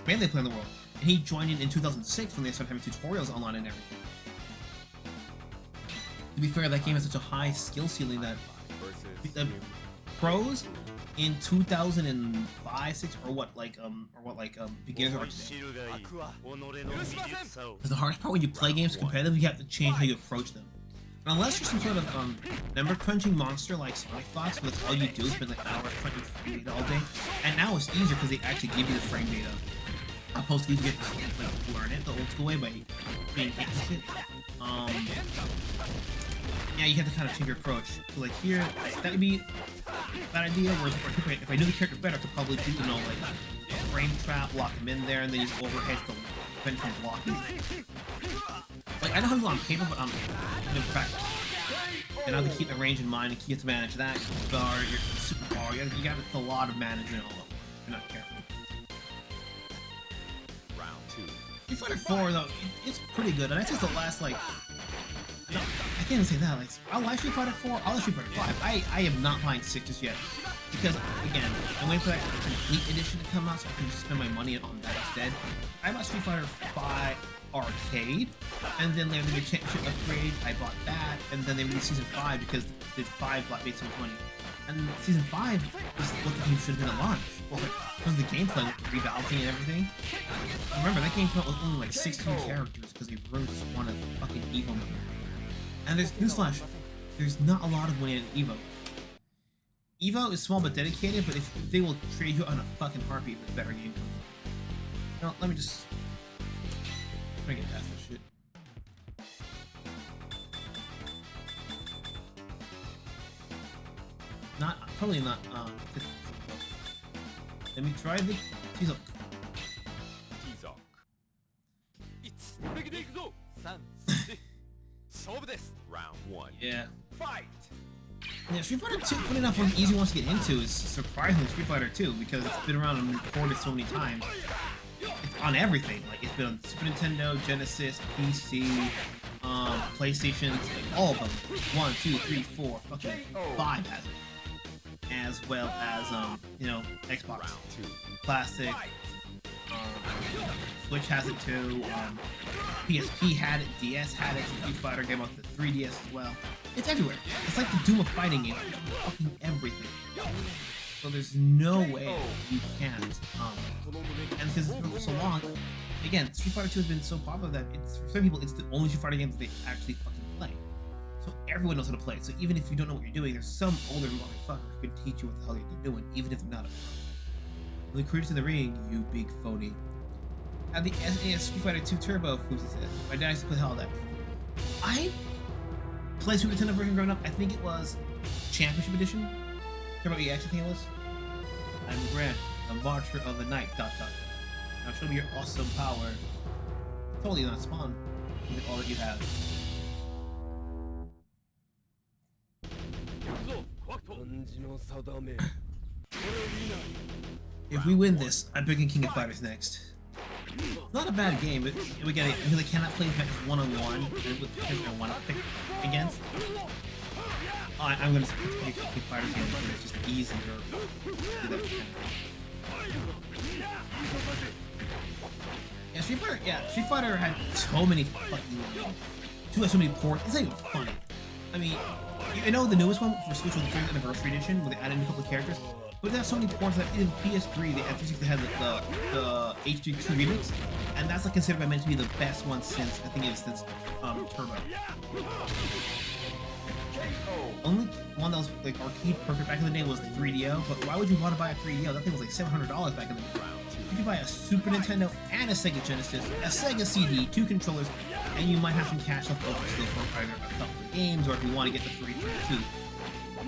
Melee player in the world. And he joined in 2006 when they started having tutorials online and everything. To be fair, that game has such a high skill ceiling that the pros in 2005, 6, or what beginners are today. Because the hardest part when you play games competitive, you have to change how you approach them. And unless you're some sort of number crunching monster like Sonic Fox, where that's all you do is spend like hours crunching frame data all day. And now it's easier because they actually give you the frame data. Opposed to you get to learn it the old school way by being hit and shit. Yeah, you have to kind of change your approach. So like here, that would be a bad idea. Whereas if I knew the character better, I could probably do, you know, like a frame trap, lock him in there, and then use overhead to prevent from blocking. Like I know how to do it on paper, but in practice. And I have to keep the range in mind and you have to manage that. Guard, your super power, you got a lot of management all over. If you're not careful. Round 2. Street Fighter 4 though, it's pretty good, and that's just the last like. No, I can't even say that. Like, I'll like Street Fighter 4. I'll like Street Fighter 5. I am not buying 6 just yet because again, I'm waiting for that complete edition to come out so I can just spend my money on that. instead. I bought Street Fighter 5 Arcade, and then they had the championship upgrade. I bought that, and then they released Season 5 because the 5 made so much money. And Season 5 was what the game should have been at launch. Well, because the gameplay, rebalancing and everything. Remember, that game came out with only like 16 characters because they ruined one of the fucking Evo mode. And there's newsflash, there's not a lot of money in Evo. Evo is small but dedicated, but if they will trade you on a fucking heartbeat with better game. No, let me just try to get past this shit. Probably not. Let me try the T-Zoc. T-Zoc. Round 1. Yeah. Fight! Yeah, Street Fighter 2, funny enough, one of the easy ones to get into is surprisingly Street Fighter 2 because it's been around and recorded so many times. It's on everything. Like, it's been on Super Nintendo, Genesis, PC, PlayStation, like, all of them. 1, 2, 3, 4, fucking 5 has it. As well as, you know, Xbox. Round 2. Classic. Switch has it too. PSP had it. DS had it. Street Fighter came out the 3DS as well. It's everywhere. It's like the Doom of fighting game. It's fucking everything. So there's no way you can't. And because it's been for so long, again, Street Fighter 2 has been so popular that it's for some people it's the only Street Fighter game that they actually fucking play. So everyone knows how to play. So even if you don't know what you're doing, there's some older motherfucker who can teach you what the hell you're doing, even if they're not a pro. The creators in the ring, you big phony. At the SNES Street Fighter 2 Turbo, who's this? My dad used to play all that. I played Super Nintendo version growing up. I think it was Championship Edition. Turbo EX, I think it was. I'm Grant, the Marcher of the Night. ... Now show me your awesome power. Totally not Spawn. With all that you have. If we win this, I'm picking King of Fighters next. Not a bad game, but we get it because I cannot play matches one-on-one with the person I want to pick against. I'm gonna pick King of Fighters game because it's just easier to do that. Yeah, Street Fighter had so many fucking so many ports. It's not even funny. I mean, I know the newest one for Switch was the 3rd Anniversary Edition, where they added a couple of characters, but there's so many ports that in PS3, the F360 had the HD2 remix, and that's like considered by many to be the best one since, I think it was since Turbo. Only one that was like arcade perfect back in the day was the 3DO, but why would you want to buy a 3DO? That thing was like $700 back in the day. You could buy a Super Nintendo and a Sega Genesis, a Sega CD, 2 controllers, and you might have some cash left over still for either a couple of games, or if you want to get the 332,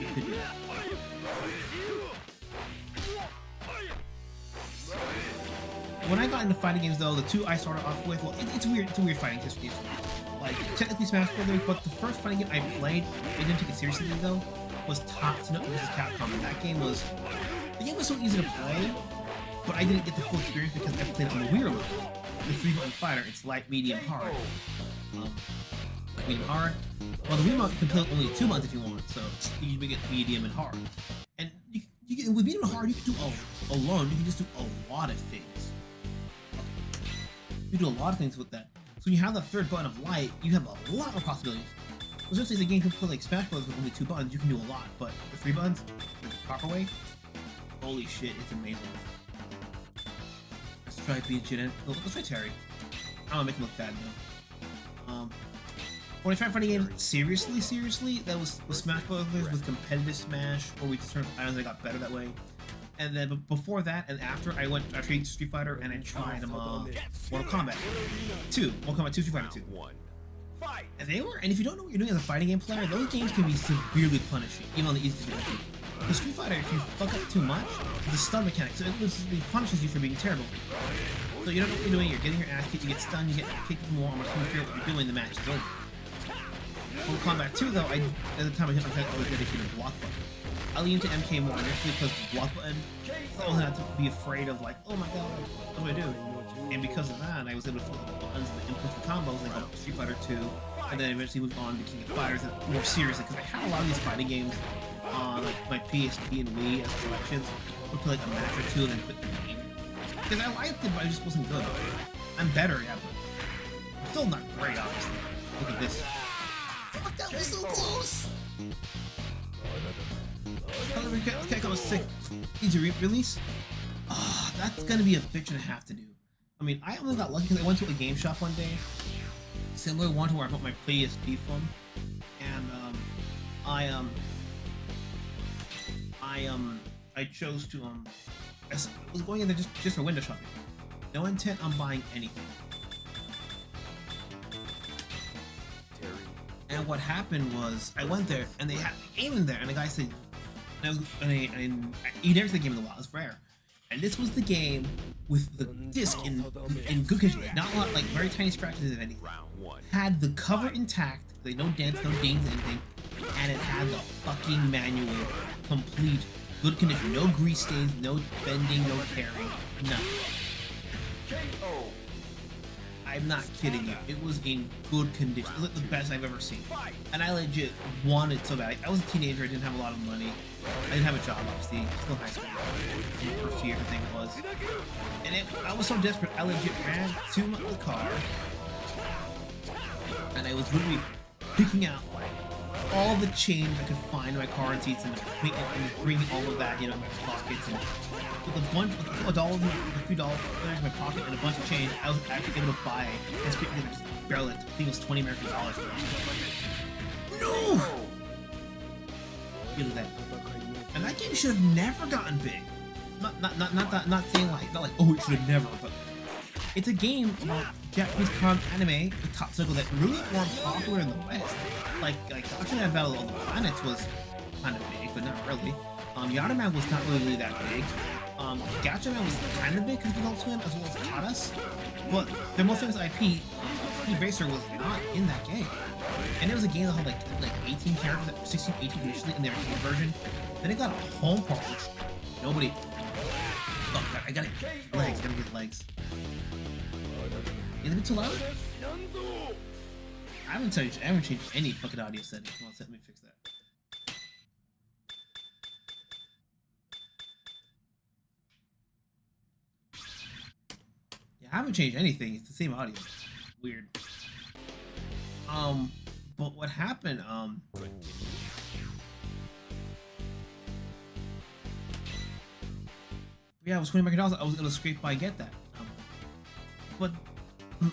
you could do that. When I got into fighting games, though, the 2 I started off with, well, it's weird. It's a weird fighting history. Like, technically Smash Brothers, but the first fighting game I played, I didn't take it seriously, though, was Tatsunoko vs. Capcom, and that game was... The game was so easy to play, but I didn't get the full experience because I played it on the Wii remote. The 3-button fighter, it's light, medium, hard. Light, medium, hard. Well, the Wii remote you can play it only 2 buttons if you want, so you can get medium and hard. And you can, with medium and hard, you can do alone. You can just do a lot of things. You do a lot of things with that. So when you have the 3rd button of light, you have a lot more possibilities. Especially as a game can play like Smash Bros. With only 2 buttons, you can do a lot. But with 3 buttons, the proper way, holy shit, it's amazing. Let's try Vijin. Let's try Terry. I don't want to make him look bad though. When I tried fighting game seriously, that was with Smash Bros. With competitive Smash, or we just turned items and I got better that way. And then before that and after, I tried Street Fighter and I tried Mortal Kombat 2. Mortal Kombat 2, Street Fighter 2. And if you don't know what you're doing as a fighting game player, those games can be severely punishing, even on the easiest difficulty. The Street Fighter, if you fuck up too much, the stun mechanic, so it punishes you for being terrible. So you don't know what you're doing, you're getting your ass kicked, you get stunned, you get kicked more, almost can't figure out what you're doing, the match is over. Mortal Kombat 2 though, at the time I hit my head, I was dedicated to block button. I leaned to MK more initially because the block button, I wasn't have to be afraid of like, oh my god, what do I do? And because of that, I was able to flip the buttons and input the combos and go to Street Fighter 2, and then eventually moved on to King of Fighters and more seriously, because I had a lot of these fighting games on like my PSP and Wii as selections. I would play like a match or 2 and then quit the game. Because I liked it, but I just wasn't good. I'm better, yeah, but I'm still not great, obviously. Look at this. Fuck, that was so close! Capcom was sick. Easy release? Ah, that's gonna be a bitch and a half to do. I mean, I only got lucky because I went to a game shop one day, similar one to where I bought my PSP from, and I chose to I was going in there just for window shopping. No intent on buying anything. And what happened was I went there and they had a game in there, and the guy said, he never said game in the wild, it's rare. And this was the game with the disc in good condition, not a lot, like very tiny scratches if anything. Had the cover intact, like no dents, no dings, anything, and it had the fucking manual complete, good condition, no grease stains, no bending, no tearing, nothing. I'm not kidding you. It was in good condition. It was like the best I've ever seen. And I legit wanted so bad. I was a teenager. I didn't have a lot of money. I didn't have a job, obviously. Still high school. First year, I think it was. And I was so desperate. I legit ran to the car. And I was literally picking out all the change I could find in my car and seats and bringing all of that, you know, in my pockets. And with a bunch of dollars, a few dollars in my pocket and a bunch of change, I was actually able to buy this quick just barely, I think it was 20 American dollars. No! Feel that. And that game should have never gotten big. Not saying like, not like, oh, it should have never, but it's a game about Japanese anime with top circle that really weren't popular in the West. Like Gotcha Battle of the Planets was kind of big, but not really. Yatterman was not really that big. Gatchaman was kind of big because of Adult Swim as well as Katas. But their most famous IP, Speed Racer, was not in that game. And it was a game that had like 18 characters, 16, 18 initially in their arcade version. Then it got a home port, which nobody. Oh, God, I got it. Legs, gotta get legs. Is it too loud? I haven't changed any fucking audio settings. Come on, let me fix that. Yeah, I haven't changed anything. It's the same audio. Weird. But what happened? Yeah, it was $20 I was able to scrape by and get that. But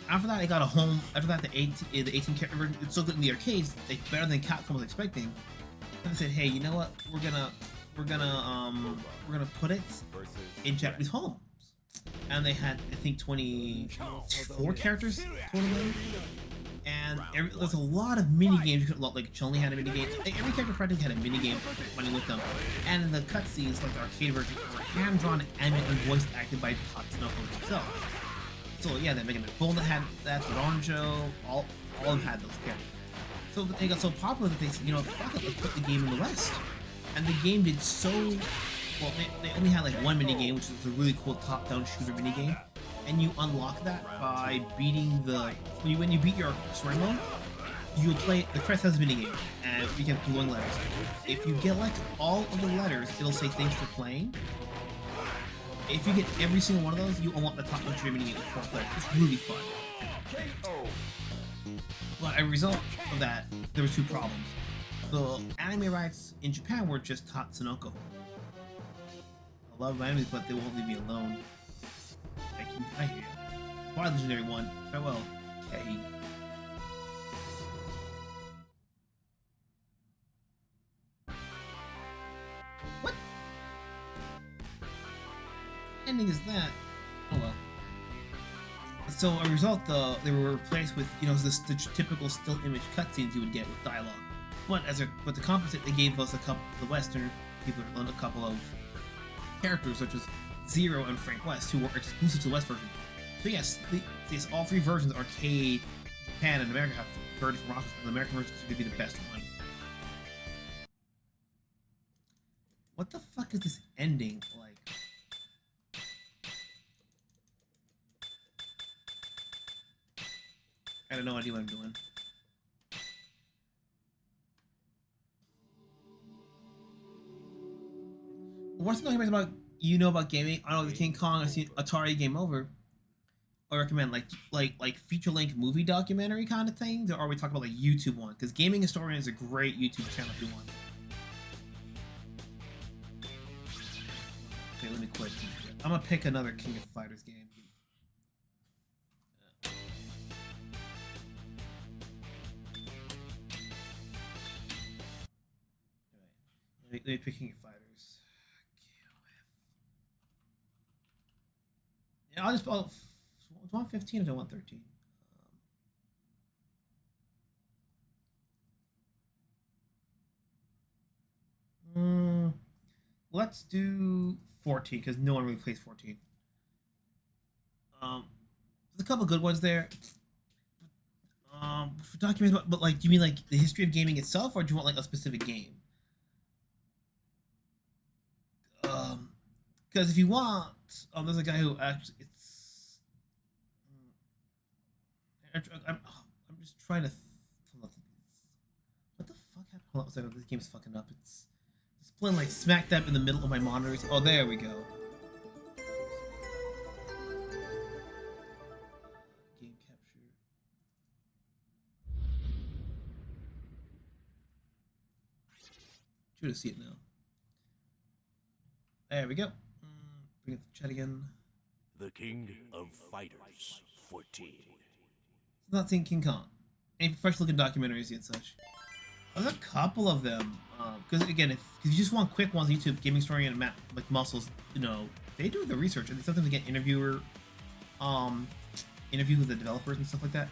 after that, I got a home. After that, the 18 character version, it's so good in the arcades, it's better than Capcom was expecting. And I said, hey, you know what? We're gonna put it in Japanese homes. And they had, I think, 24 characters total. And there's a lot of mini games you could like Chun-Li had a mini game. Every character practically had a mini game running with them. And in the cutscenes, like the arcade version, were hand-drawn, animated, and voice acted by Tatsunoko himself. So yeah, that Mega Man Bull that had that, Oranjo, all of them had those characters. So they got so popular that they said, you know, fuck it, let's put the game in the West. And the game did so well. They only had like one mini game, which was a really cool top-down shooter mini game. And you unlock that by beating when you beat your story mode, you play the crest has a mini game and you get glowing letters. If you get like all of the letters, it'll say thanks for playing. If you get every single one of those, you unlock the top one mini game with 4 players. It's really fun. But as a result of that, there were 2 problems. The anime rights in Japan were just Tatsunoko. I love anime, but they won't leave me alone. I hear you. Why Legendary 1? Farewell, Kane. What ending is that? Oh well. So as a result, they were replaced with, you know, the typical still image cutscenes you would get with dialogue. But to compensate, they gave us the Western people a couple of characters such as Zero and Frank West, who were exclusive to the West version. So yes, all 3 versions, arcade, Japan, and America, have versions from rosters, and the American version is going to be the best one. What the fuck is this ending like? I have no idea what I'm doing. What's the thing about you know about gaming. I know the King Kong, Atari Game Over. I recommend like feature length movie documentary kind of things, or are we talking about like YouTube one? Because Gaming Historian is a great YouTube channel if you want. Okay, let me quit. I'm gonna pick another King of Fighters game. Let me pick King of Fighters. Yeah, I'll just. Do I want 15 or do I want 13? Let's do 14 because no one really plays 14. There's a couple good ones there. For documents, but like, do you mean like the history of gaming itself, or do you want like a specific game? Because if you want, there's a guy who actually I'm just trying to. What the fuck happened? Hold on a second. This game's fucking up. It's playing like smack dab in the middle of my monitors. Oh, there we go. Game capture. Sure to see it now. There we go. Bring up the chat again. The King of Fighters 14. Not seeing King Kong. Any fresh-looking documentaries and such. There's a couple of them. Because again, if you just want quick ones, YouTube, Gaming Story and Map like Muscles, you know, they do the research and sometimes they get interview with the developers and stuff like that.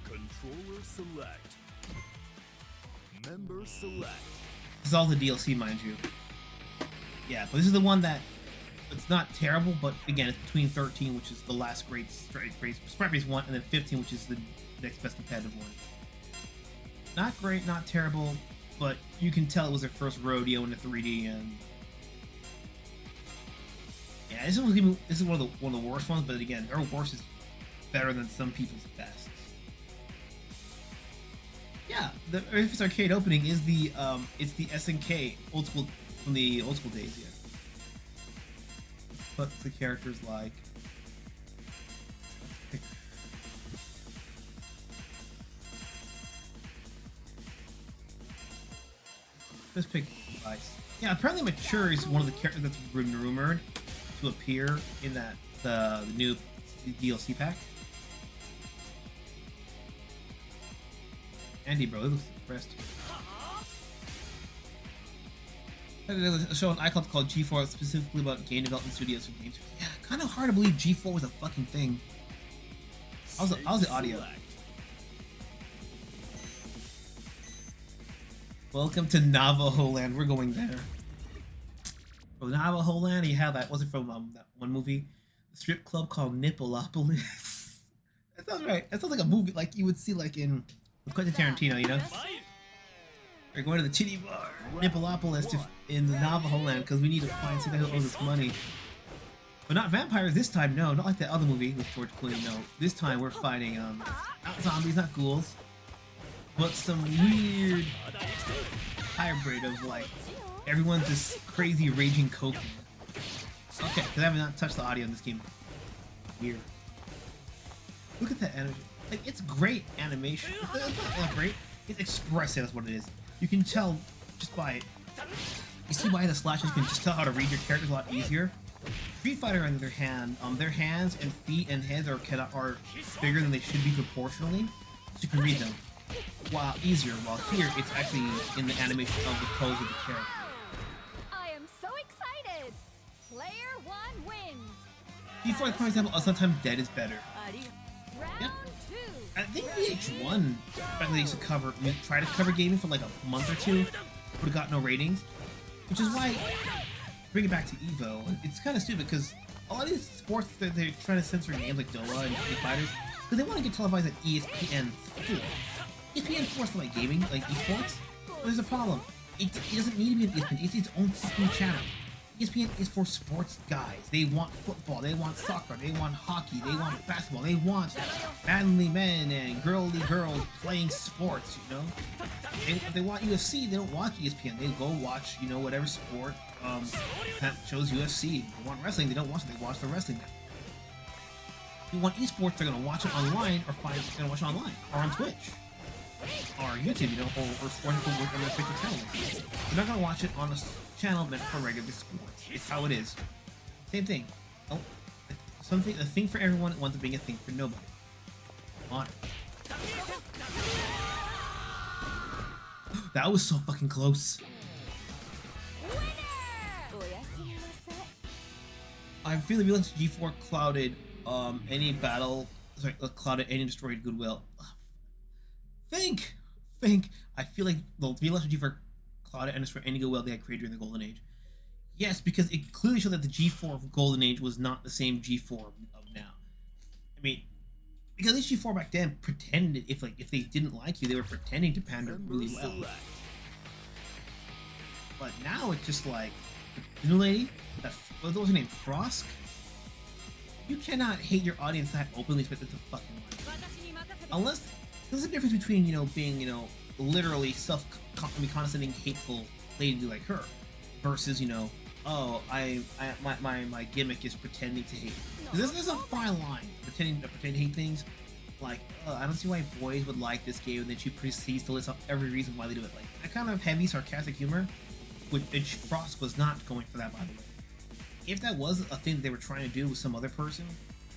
Controller select. Member select. This is all the DLC, mind you. Yeah, but this is the one that it's not terrible, but again, it's between 13, which is the last great sprite-based one, and then 15, which is the next best competitive one. Not great, not terrible, but you can tell it was their first rodeo in the 3D, and yeah, this is one of the worst ones. But again, their worst is better than some people's best. Yeah, the Earth's arcade opening is the it's the SNK old school from the old school days. Yeah. But the characters like. Let's pick Vice. Yeah, apparently Mature is one of the characters that's been rumored to appear in that the new DLC pack. Andy, bro, he looks depressed. There's a show on iCloud called G4 specifically about game development studios and games. Yeah, kind of hard to believe G4 was a fucking thing. How's the audio? Welcome to Navajo Land. We're going there. From Navajo Land, you have that. Was it from that one movie, the strip club called Nippolopolis? That sounds right. That sounds like a movie like you would see like in Quentin Tarantino, you know. We're going to the titty bar, Nippolopolis, in the Navajo Land because we need to find somebody who owes us money. But not vampires this time, no. Not like that other movie with George Clooney, no. This time we're fighting, not zombies, not ghouls, but some weird hybrid of, like, everyone's this crazy raging coke. Okay, because I have not touched the audio in this game. Weird. Look at that energy. Like, it's great animation. It's not great. It's expressive, that's what it is. You can tell just by, you see by the slashes, you can just tell how to read your characters a lot easier. Street Fighter, on the other hand, their hands and feet and heads are bigger than they should be proportionally, so you can read them easier. While here, it's actually in the animation of the pose of the character. I am so excited! Player 1 wins! Before, for example, sometimes dead is better. Round Yep. 2! I think VH1 they used to try to cover gaming for like a month or two, but it got no ratings, which is why bring it back to Evo. It's kind of stupid because a lot of these sports they're trying to censor games like Doa and Street Fighters because they want to get televised at ESPN4. ESPN4 is like gaming, like esports. But there's a problem. It doesn't need to be an ESPN. It's its own fucking channel. ESPN is for sports guys. They want football, they want soccer, they want hockey, they want basketball, they want manly men and girly girls playing sports, you know? If they want UFC, they don't watch ESPN. They go watch, you know, whatever sport that shows UFC. If they want wrestling, they don't watch it, they watch the wrestling network. If you want esports, they're gonna watch it online or they're gonna watch it online or on Twitch. Or YouTube, you know, or sports people work on their Twitch channel. They're not gonna watch it on a channel meant for regular sports. It's how it is. Same thing. Oh, a thing for everyone at once being a thing for nobody. On. That was so fucking close. I feel the violence of G4 clouded any battle. Sorry, clouded any destroyed goodwill. Think. I feel like the violence of G4 clouded and destroyed any goodwill they had created during the Golden Age. Yes, because it clearly showed that the G4 of Golden Age was not the same G4 of now. I mean, because this G4 back then pretended if they didn't like you, they were pretending to pander really well. But now it's just like the new lady, what was her name, Frosk? You cannot hate your audience that openly, expect to fucking like. Unless there's a difference between, you know, being, you know, literally condescending, hateful lady like her, versus, you know, oh, my gimmick is pretending to hate. There's a fine line pretending to hate things. Like, I don't see why boys would like this game, and then she proceeds to list off every reason why they do it. Like that kind of heavy, sarcastic humor, which Frost was not going for that, by the way. If that was a thing that they were trying to do with some other person,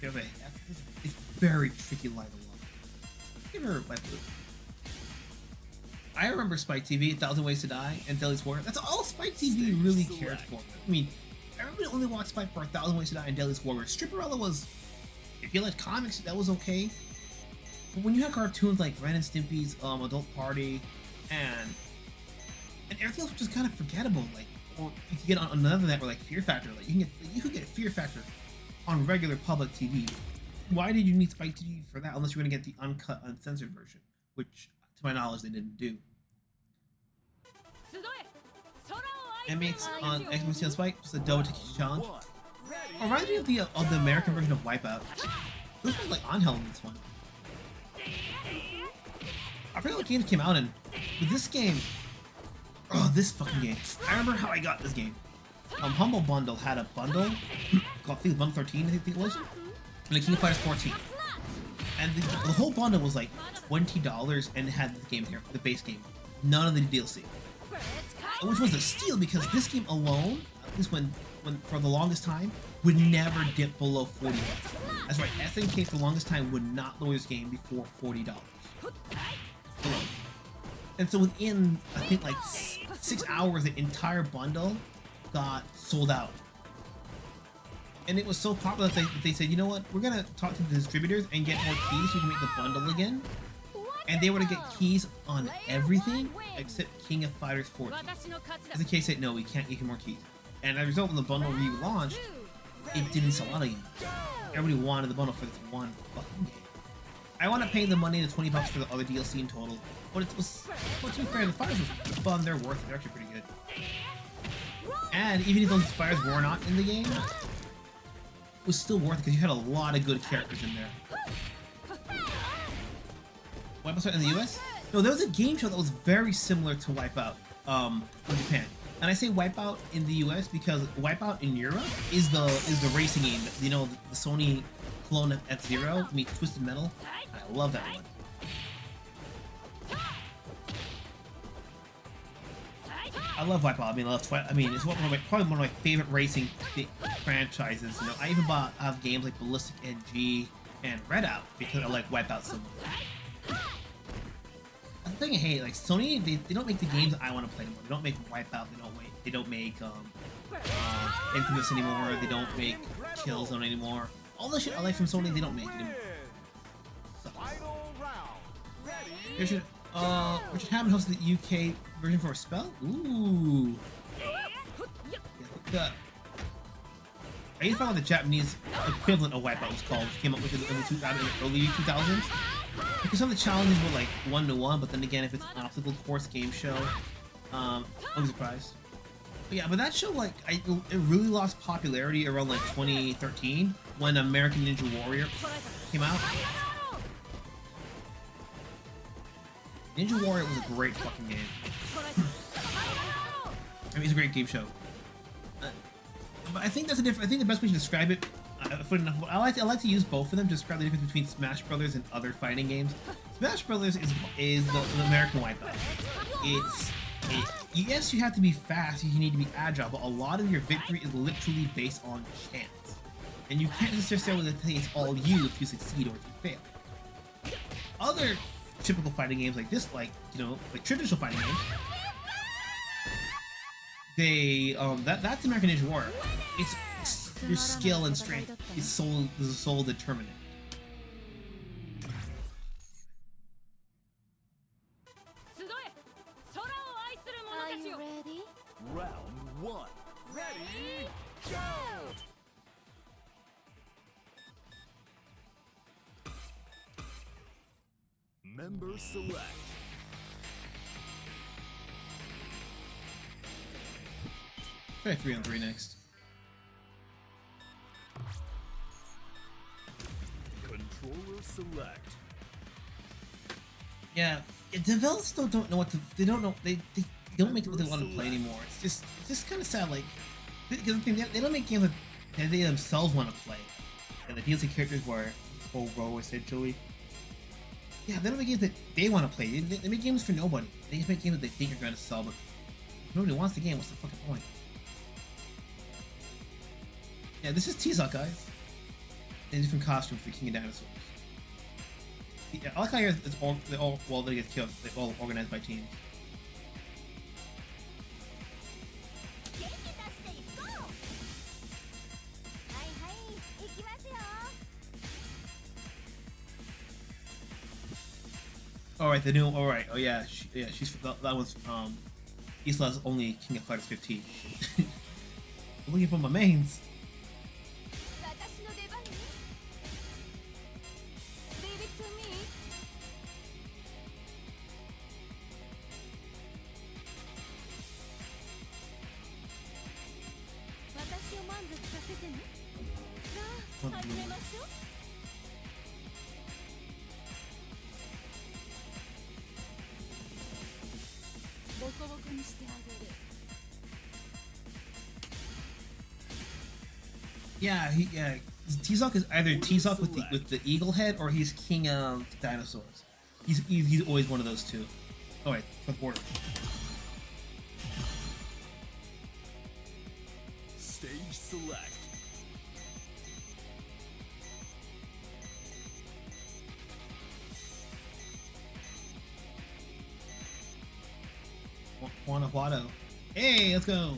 it's very tricky line to walk. Give her like. I remember Spike TV, 1,000 Ways to Die, and Deadliest Warrior. That's all Spike TV really cared for. I mean, everybody only watched Spike for 1,000 Ways to Die and Deadliest Warrior. Stripperella was, if you liked comics, that was okay. But when you have cartoons like Ren and Stimpy's Adult Party, and everything else was just kind of forgettable. Like, or you could get on another network like Fear Factor. Like you could get Fear Factor on regular public TV. Why did you need Spike TV for that? Unless you're going to get the uncut, uncensored version, which, to my knowledge, they didn't do. MX on Xbox on Spike, just a double Takeshi challenge. Oh, reminds me of the American version of Wipeout. This was like Angel in this one. I forget what games came out in, but this game, oh, this fucking game. I remember how I got this game. Humble Bundle had a bundle called Bundle 13, I think it was, and the King of Fighters 14. And the whole bundle was like $20 and it had the game here, the base game. None of the DLC. Which was a steal because this game alone, at least when for the longest time, would never dip below $40. That's right, SNK for the longest time would not lower this game before $40. And so within, I think like 6 hours, the entire bundle got sold out. And it was so popular that they said, you know what, we're gonna talk to the distributors and get more keys so we can make the bundle again. And they were to get keys on everything except King of Fighters 14. As the case said, no, we can't get more keys. And as a result, when the bundle relaunched, it didn't sell out again. Everybody wanted the bundle for this one fucking game. I wound up paying the money, the $20 for the other DLC in total. But it was, well, to be fair, the fighters were fun, they're worth it, they're actually pretty good. And even if those fighters were not in the game, it was still worth it because you had a lot of good characters in there. Wipeout in the US? No, there was a game show that was very similar to Wipeout in Japan. And I say Wipeout in the US because Wipeout in Europe is the racing game. You know, the Sony clone of F-Zero meets Twisted Metal. I love that one. I love Wipeout. I mean, it's probably one of my favorite racing franchises. You know, I even have games like Ballistic NG and Redout because I like Wipeout so much. The thing I hate, like Sony, they don't make the games I want to play anymore. They don't make Wipeout. They don't make Infamous anymore. They don't make Killzone anymore. All the shit I like from Sony, they don't make anymore. Richard Hammond hosted the UK version for a spell. Ooh. Yeah, I used to find out the Japanese equivalent of Wipeout was called, which came up with it in the early 2000s. Because some of the challenges were like 1-to-1, but then again, if it's an obstacle course game show, I'll be surprised. Yeah, but that show, like, it really lost popularity around, like, 2013 when American Ninja Warrior came out. Ninja Warrior was a great fucking game. I mean, it's a great game show. But I think that's a different. I think the best way to describe it, I like to use both of them to describe the difference between Smash Brothers and other fighting games. Smash Brothers is the American Wipeout. Yes, you have to be fast. You need to be agile, but a lot of your victory is literally based on chance, and you can't necessarily say it's all you if you succeed or if you fail. Other typical fighting games like this, like traditional fighting games, that's American Ninja Warrior. It's your skill and strength is sole determinant. Are you ready? Round 1. Ready, go! Member select. Try 3-on-3 next. Controller select. Yeah, developers still don't know what to. They don't know. They don't make what they want to play anymore. It's just kind of sad. Like, because they don't make games that they themselves want to play. And the DLC characters were whole row essentially. Yeah, they don't make games that they want to play. They make games for nobody. They just make games that they think are going to sell, but if nobody wants the game. What's the fucking point? Yeah, this is T-Zoc, guys. In different costumes for King of Dinosaurs. Yeah, I like how they all well, they get killed. They're all organized by teams. All right, the new. All right, oh yeah, she's that was Isla's only King of Fighters 15. I'm looking for my mains. Yeah, T-Zoc is either T-Zoc with the eagle head or he's King of Dinosaurs. He's always one of those two. Oh wait, flip border. Stage select. Guanajuato. Hey, let's go.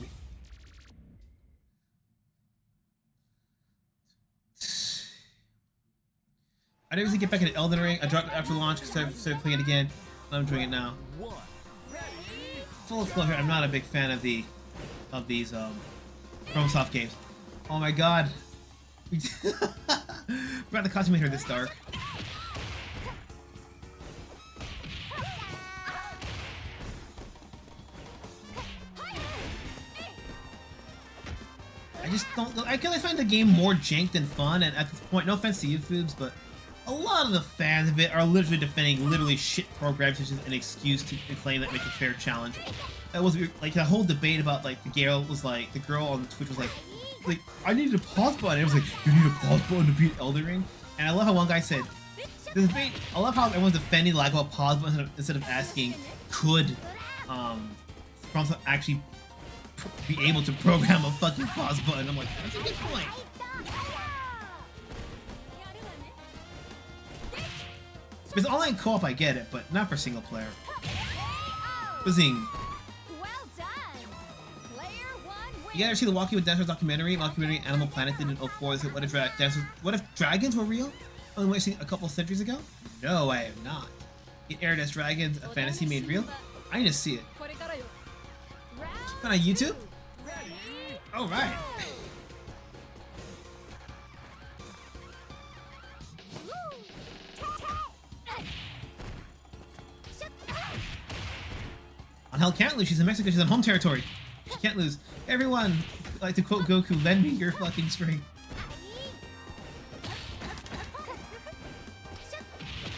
I didn't really get back into Elden Ring. I dropped it after launch because I started playing it again. I'm doing it now. Full disclosure, I'm not a big fan of these FromSoft games. Oh my god. Forgot the costume made her this dark. I just don't. I find the game more jank than fun, and at this point, no offense to YouTubers, but a lot of the fans of it are literally defending shit programs such as an excuse to claim that make a fair challenge. That was like the whole debate about like the girl on Twitch was like I needed a pause button. It was like you need a pause button to beat Elden Ring, and I love how one guy said the debate. I love how everyone's defending the lack of a pause button instead of asking could FromSoft actually be able to program a fucking pause button. I'm like, that's a good point. If it's online co-op, I get it, but not for single player. Bazing. You ever see the Walking with Dinosaurs documentary Animal Planet did in 04? Is it what if dragons were real? Only watched a couple centuries ago? No, I have not. It aired as Dragons, a fantasy made real? I need to see it. On YouTube? Alright. On Hell Can't Lose, she's in Mexico, she's in home territory. Can't lose. Everyone, like to quote Goku, lend me your fucking strength.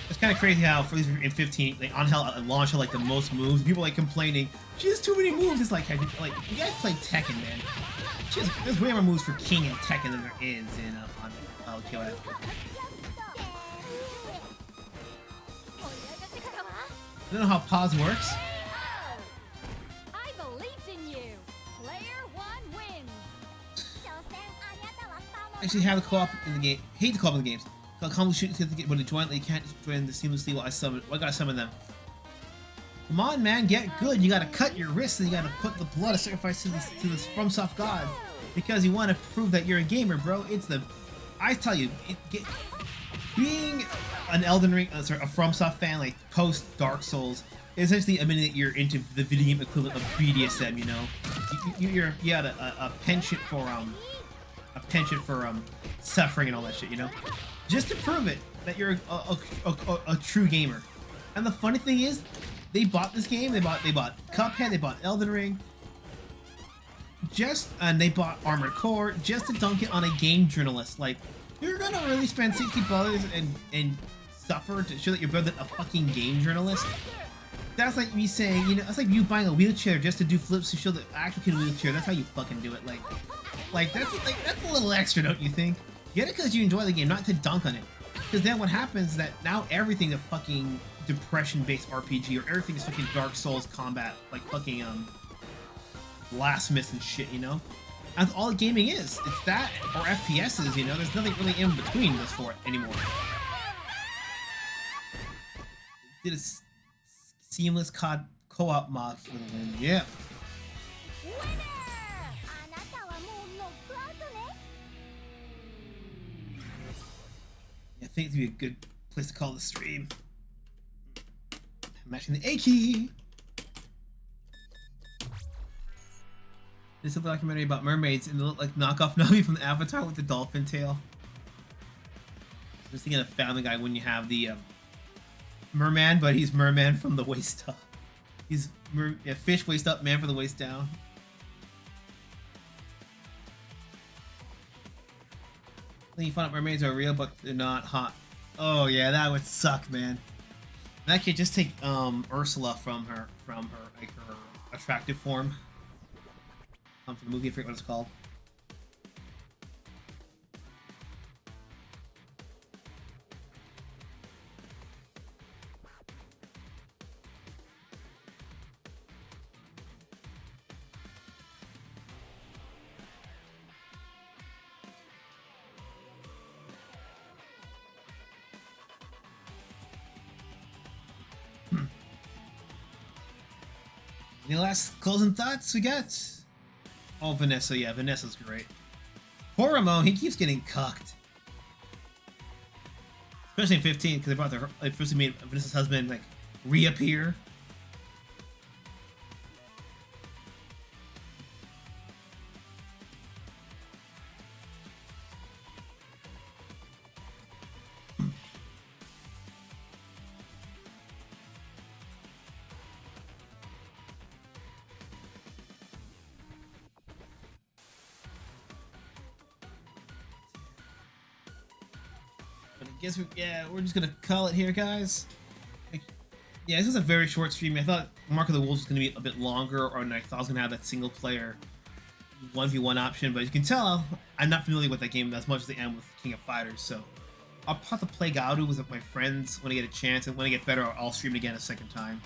It's kind of crazy how for these in 15, like on hell launch had like the most moves. People like complaining, she has too many moves. It's like you guys play Tekken, man. There's way more moves for King and Tekken than there is in on KOF. I don't know how pause works. I believed in you. Player 1 wins. Actually, have the co-op in the game. Hate the co-op in the games. Come shoot when they join. They can't join the seamlessly while I summon. Why gotta summon them? Come on, man, get good. You gotta cut your wrists and you gotta put the blood of sacrifice to this FromSoft god because you want to prove that you're a gamer, bro. It's the, I tell you, being an Elden Ring, sorry, a FromSoft fan, like post Dark Souls, is essentially admitting that you're into the video game equivalent of BDSM. You know, you had a penchant for suffering and all that shit. You know, just to prove it that you're a true gamer. And the funny thing is, they bought this game. They bought Cuphead. They bought Elden Ring. And they bought Armored Core just to dunk it on a game journalist. Like, you're gonna really spend $60 and suffer to show that you're better than a fucking game journalist? That's like me saying, you know, that's like you buying a wheelchair just to do flips to show that I actually can wheelchair. That's how you fucking do it. Like that's a little extra, don't you think? Get it because you enjoy the game, not to dunk on it. Because then what happens is that now everything's a fucking depression-based RPG, or everything is fucking Dark Souls combat, like fucking blasphemous and shit, you know? That's all gaming is. It's that or FPSs, you know? There's nothing really in between those four anymore. Did a seamless co-op mod for the win. Yeah. I think it'd be a good place to call the stream. Matching the A key. This is a documentary about mermaids and they look like knockoff Nami from the Avatar with the dolphin tail. I was thinking of Family Guy when you have the merman, but he's merman from the waist up. He's fish waist up, man from the waist down. Then you find out mermaids are real, but they're not hot. Oh yeah, that would suck, man. In that case, just take Ursula from her attractive form. For the movie, I forget what it's called. Any last closing thoughts we got? Oh, Vanessa, yeah, Vanessa's great. Poor Ramon, he keeps getting cucked. Especially in 15, because they brought their, like, first made Vanessa's husband, like, reappear. Guess we're just gonna call it here, guys. Yeah, this was a very short stream. I thought Mark of the Wolves was gonna be a bit longer, or I thought I was gonna have that single player 1v1 option. But as you can tell, I'm not familiar with that game as much as I am with King of Fighters. So I'll have to play GAROU with my friends when I get a chance, and when I get better, I'll stream it again a second time.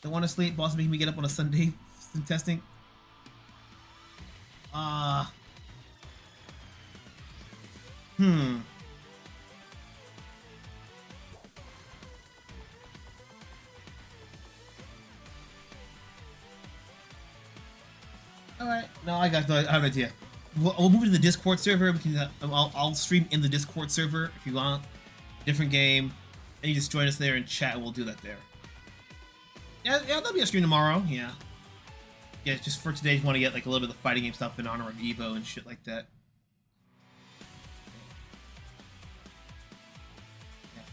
Don't want to sleep. Boss making me get up on a Sunday testing. Alright, no, I have an idea. We'll move to the Discord server. We can, I'll stream in the Discord server if you want. Different game. And you just join us there and chat, and we'll do that there. Yeah, there'll be a stream tomorrow, yeah. Yeah, just for today, you want to get like a little bit of the fighting game stuff in honor of Evo and shit like that.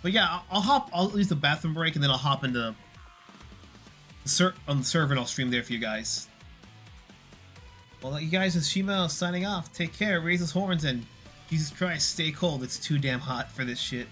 But yeah, I'll use the bathroom break and then I'll hop into on the server, and I'll stream there for you guys. Well, you guys, it's Shimo signing off. Take care, raise his horns, and Jesus Christ, stay cold. It's too damn hot for this shit.